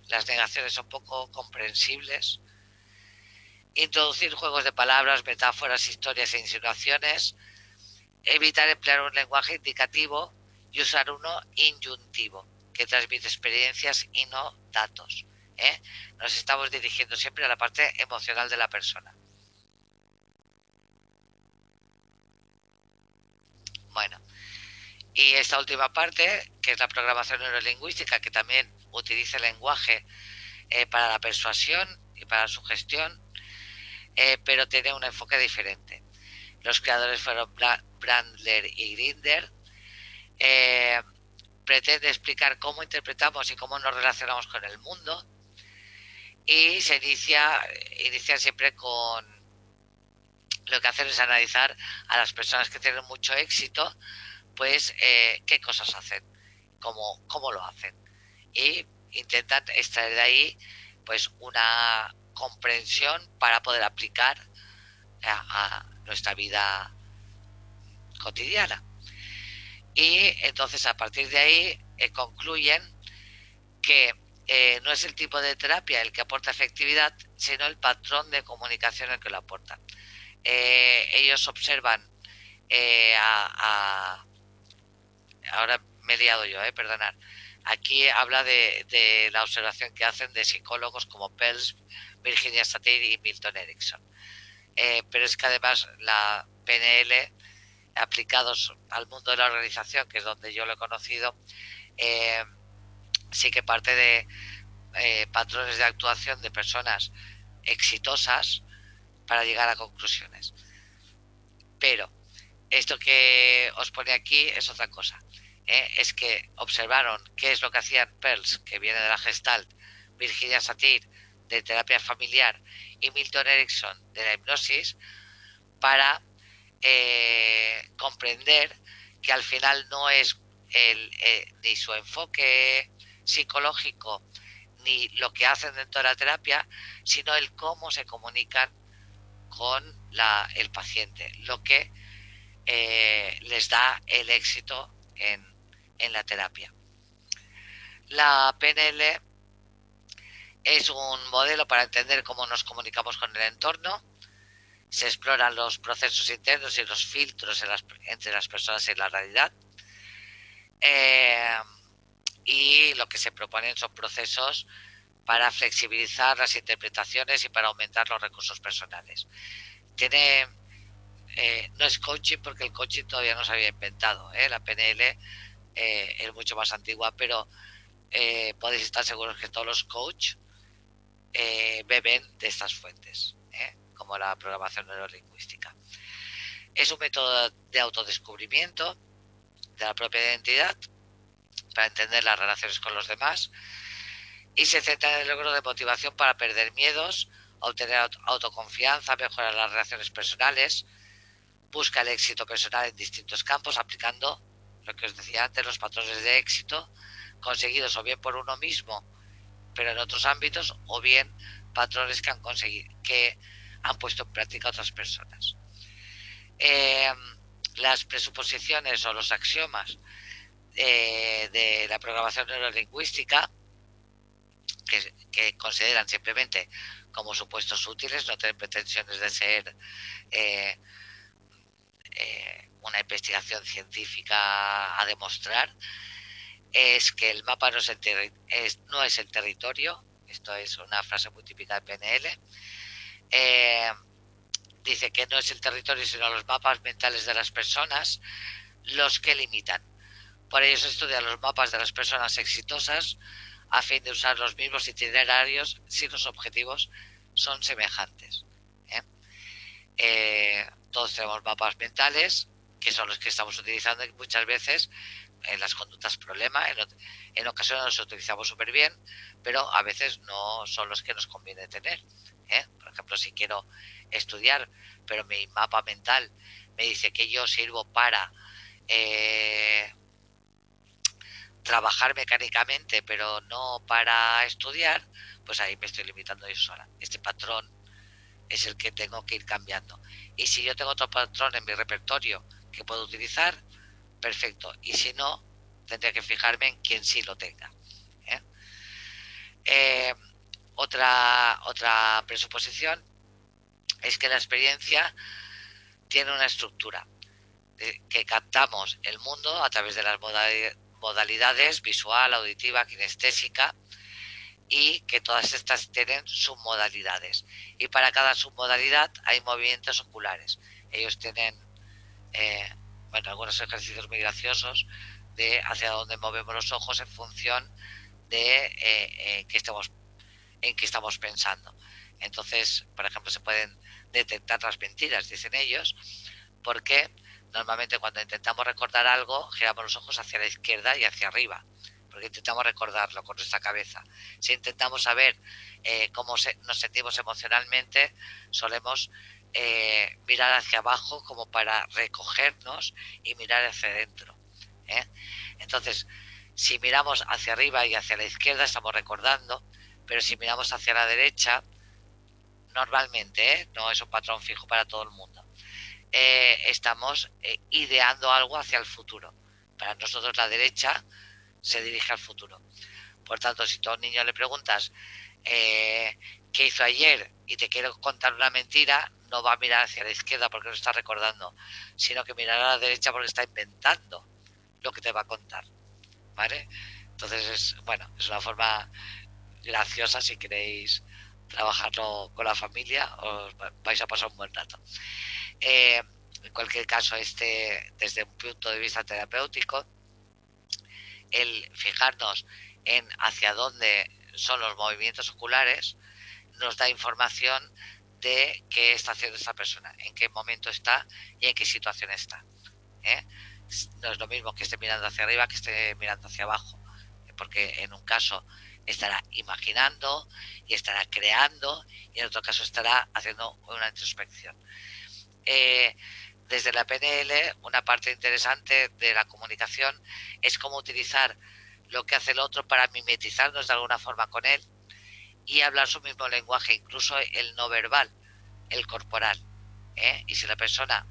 las negaciones son poco comprensibles, introducir juegos de palabras, metáforas, historias e insinuaciones, evitar emplear un lenguaje indicativo y usar uno inyuntivo, que transmite experiencias y no datos. Nos estamos dirigiendo siempre a la parte emocional de la persona. Bueno, y esta última parte, que es la programación neurolingüística, que también utiliza el lenguaje para la persuasión y para la sugestión, pero tiene un enfoque diferente. Los creadores fueron Brandler y Grinder. Pretende explicar cómo interpretamos y cómo nos relacionamos con el mundo, y se inicia siempre con lo que hacen es analizar a las personas que tienen mucho éxito, pues qué cosas hacen, cómo lo hacen, y intentan extraer de ahí pues una comprensión para poder aplicar a nuestra vida cotidiana. Y entonces a partir de ahí concluyen que no es el tipo de terapia el que aporta efectividad, sino el patrón de comunicación el que lo aporta. Ellos observan ahora me he liado yo, perdonad. Aquí habla de la observación que hacen de psicólogos como Pels, Virginia Satir y Milton Erickson. Pero es que además la PNL, aplicados al mundo de la organización, que es donde yo lo he conocido, sí que parte de patrones de actuación de personas exitosas para llegar a conclusiones. Pero esto que os pone aquí es otra cosa. Es que observaron qué es lo que hacían Peirce, que viene de la Gestalt, Virginia Satir, de terapia familiar, y Milton Erickson, de la hipnosis, para comprender que al final no es ni su enfoque psicológico ni lo que hacen dentro de la terapia, sino el cómo se comunican con el paciente, lo que les da el éxito en la terapia. La PNL es un modelo para entender cómo nos comunicamos con el entorno. Se exploran los procesos internos y los filtros entre las personas y la realidad. Y lo que se proponen son procesos para flexibilizar las interpretaciones y para aumentar los recursos personales. No es coaching porque el coaching todavía no se había inventado. La PNL es mucho más antigua, pero podéis estar seguros que todos los coaches beben de estas fuentes, como la programación neurolingüística. Es un método de autodescubrimiento de la propia identidad para entender las relaciones con los demás, y se centra en el logro de motivación para perder miedos obtener autoconfianza, mejorar las relaciones personales, busca el éxito personal en distintos campos, aplicando lo que os decía antes, los patrones de éxito conseguidos o bien por uno mismo, pero en otros ámbitos, o bien patrones que han conseguido, que han puesto en práctica otras personas. Eh, las presuposiciones o los axiomas de la programación neurolingüística, que consideran simplemente como supuestos útiles, no tienen pretensiones de ser eh, una investigación científica a demostrar, es que el mapa no es el territorio. Esto es una frase muy típica de PNL. Dice que no es el territorio sino los mapas mentales de las personas los que limitan. Por ello se estudian los mapas de las personas exitosas a fin de usar los mismos itinerarios si los objetivos son semejantes. Todos tenemos mapas mentales, que son los que estamos utilizando muchas veces en las conductas problema. En ocasiones los utilizamos súper bien, pero a veces no son los que nos conviene tener. Por ejemplo, si quiero estudiar, pero mi mapa mental me dice que yo sirvo para trabajar mecánicamente, pero no para estudiar, pues ahí me estoy limitando yo sola. Este patrón es el que tengo que ir cambiando. Y si yo tengo otro patrón en mi repertorio que puedo utilizar, perfecto. Y si no, tendría que fijarme en quién sí lo tenga. ¿eh? Otra presuposición es que la experiencia tiene una estructura, que captamos el mundo a través de las modalidades visual, auditiva, kinestésica, y que todas estas tienen submodalidades. Y para cada submodalidad hay movimientos oculares. Ellos tienen, algunos ejercicios muy graciosos de hacia dónde movemos los ojos en función de en qué estamos pensando. Entonces, por ejemplo, se pueden detectar las mentiras, dicen ellos, porque normalmente cuando intentamos recordar algo, giramos los ojos hacia la izquierda y hacia arriba, porque intentamos recordarlo con nuestra cabeza. Si intentamos saber cómo nos sentimos emocionalmente, solemos mirar hacia abajo como para recogernos y mirar hacia adentro. Entonces, si miramos hacia arriba y hacia la izquierda, estamos recordando, pero si miramos hacia la derecha, normalmente, no es un patrón fijo para todo el mundo, estamos ideando algo hacia el futuro. Para nosotros la derecha se dirige al futuro. Por tanto, si tú a un niño le preguntas qué hizo ayer y te quiero contar una mentira, no va a mirar hacia la izquierda porque no está recordando, sino que mirará a la derecha porque está inventando lo que te va a contar. ¿Vale? Entonces es una forma graciosa. Si queréis trabajarlo con la familia, os vais a pasar un buen rato. En cualquier caso, desde un punto de vista terapéutico, el fijarnos en hacia dónde son los movimientos oculares nos da información de qué está haciendo esta persona, en qué momento está y en qué situación está. No es lo mismo que esté mirando hacia arriba que esté mirando hacia abajo, porque en un caso estará imaginando y estará creando, y en otro caso estará haciendo una introspección. Desde la PNL, una parte interesante de la comunicación es cómo utilizar lo que hace el otro para mimetizarnos de alguna forma con él y hablar su mismo lenguaje, incluso el no verbal, el corporal. Y si la persona,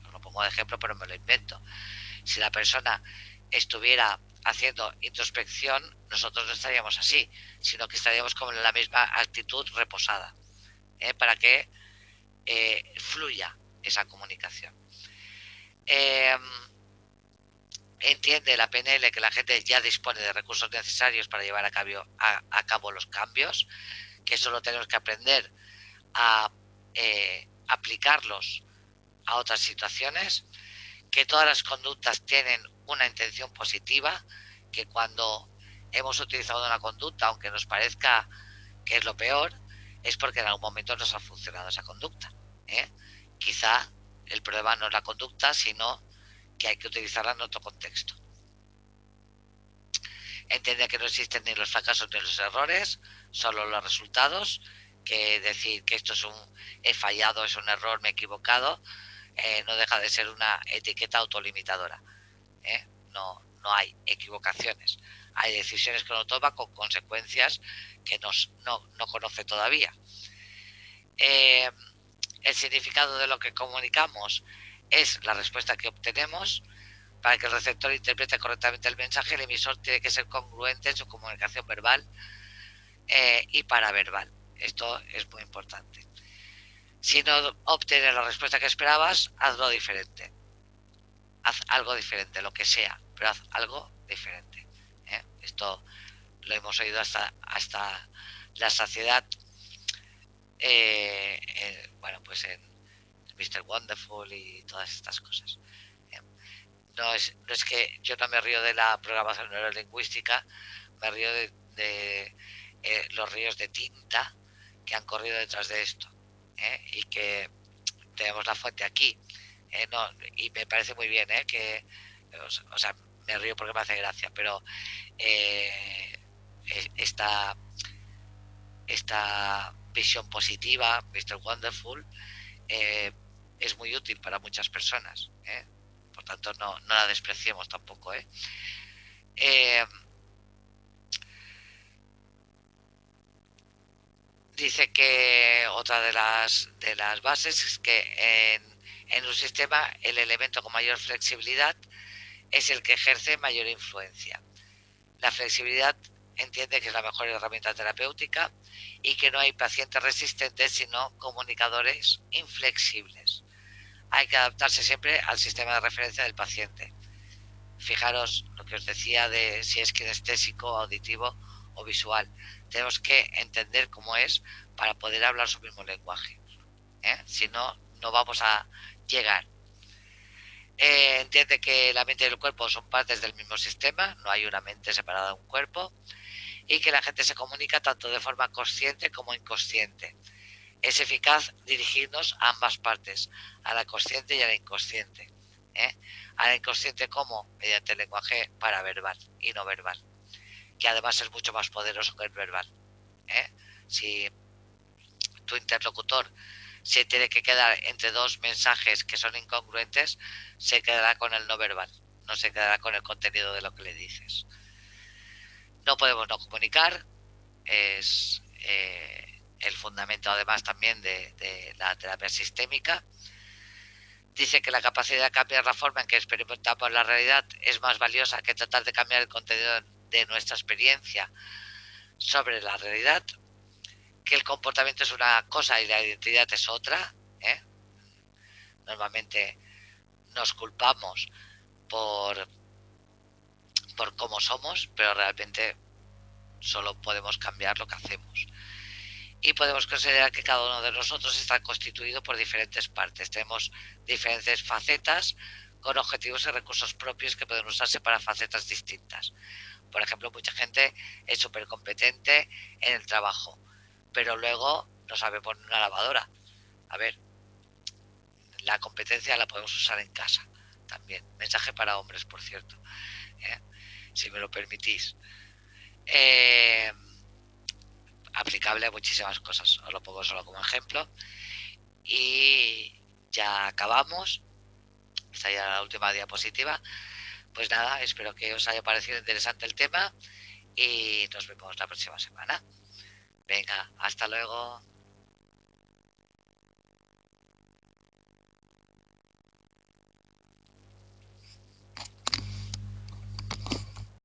os lo pongo de ejemplo pero me lo invento, si la persona estuviera haciendo introspección, nosotros no estaríamos así, sino que estaríamos como en la misma actitud reposada, para que fluya esa comunicación. Entiende la PNL que la gente ya dispone de recursos necesarios para llevar a cabo los cambios, que solo tenemos que aprender a aplicarlos a otras situaciones, que todas las conductas tienen una intención positiva, que cuando hemos utilizado una conducta, aunque nos parezca que es lo peor, es porque en algún momento nos ha funcionado esa conducta. Quizá el problema no es la conducta, sino que hay que utilizarla en otro contexto. Entiende que no existen ni los fracasos ni los errores, solo los resultados, que decir que esto he fallado, es un error, me he equivocado, no deja de ser una etiqueta autolimitadora. No hay equivocaciones, hay decisiones que uno toma con consecuencias que no conoce todavía. El significado de lo que comunicamos es la respuesta que obtenemos. Para que el receptor interprete correctamente el mensaje, el emisor tiene que ser congruente en su comunicación verbal y paraverbal. Esto es muy importante. Si no obtienes la respuesta que esperabas, hazlo diferente. Haz algo diferente, lo que sea, pero haz algo diferente. Esto lo hemos oído hasta la saciedad, bueno, pues en Mr. Wonderful y todas estas cosas. No es que yo no me río de la programación neurolingüística, me río de los ríos de tinta que han corrido detrás de esto, y que tenemos la fuente aquí. No, y me parece muy bien, que, o sea, me río porque me hace gracia, pero eh, esta, esta visión positiva, Mr. Wonderful, eh, es muy útil para muchas personas. Por tanto, no la despreciemos tampoco. Dice que otra de las bases es que en un sistema el elemento con mayor flexibilidad es el que ejerce mayor influencia. La flexibilidad entiende que es la mejor herramienta terapéutica y que no hay pacientes resistentes sino comunicadores inflexibles. Hay que adaptarse siempre al sistema de referencia del paciente. Fijaros lo que os decía de si es kinestésico, auditivo o visual. Tenemos que entender cómo es para poder hablar su mismo lenguaje. Si no, no vamos a llegar. Entiende que la mente y el cuerpo son partes del mismo sistema, no hay una mente separada de un cuerpo, y que la gente se comunica tanto de forma consciente como inconsciente. Es eficaz dirigirnos a ambas partes, a la consciente y a la inconsciente. A la inconsciente como mediante el lenguaje paraverbal y no verbal, que además es mucho más poderoso que el verbal. Si tu interlocutor se tiene que quedar entre dos mensajes que son incongruentes, se quedará con el no verbal, no se quedará con el contenido de lo que le dices. No podemos no comunicar, es el fundamento además también de la terapia sistémica. Dice que la capacidad de cambiar la forma en que experimentamos la realidad es más valiosa que tratar de cambiar el contenido de nuestra experiencia sobre la realidad, que el comportamiento es una cosa y la identidad es otra. Normalmente nos culpamos por, por cómo somos, pero realmente solo podemos cambiar lo que hacemos. Y podemos considerar que cada uno de nosotros está constituido por diferentes partes. Tenemos diferentes facetas con objetivos y recursos propios que pueden usarse para facetas distintas. Por ejemplo, mucha gente es súper competente en el trabajo, pero luego no sabe poner una lavadora. A ver, la competencia la podemos usar en casa también. Mensaje para hombres, por cierto, si me lo permitís. Aplicable a muchísimas cosas. Os lo pongo solo como ejemplo. Y ya acabamos. Esta ya la última diapositiva. Pues nada, espero que os haya parecido interesante el tema y nos vemos la próxima semana. Venga, hasta luego.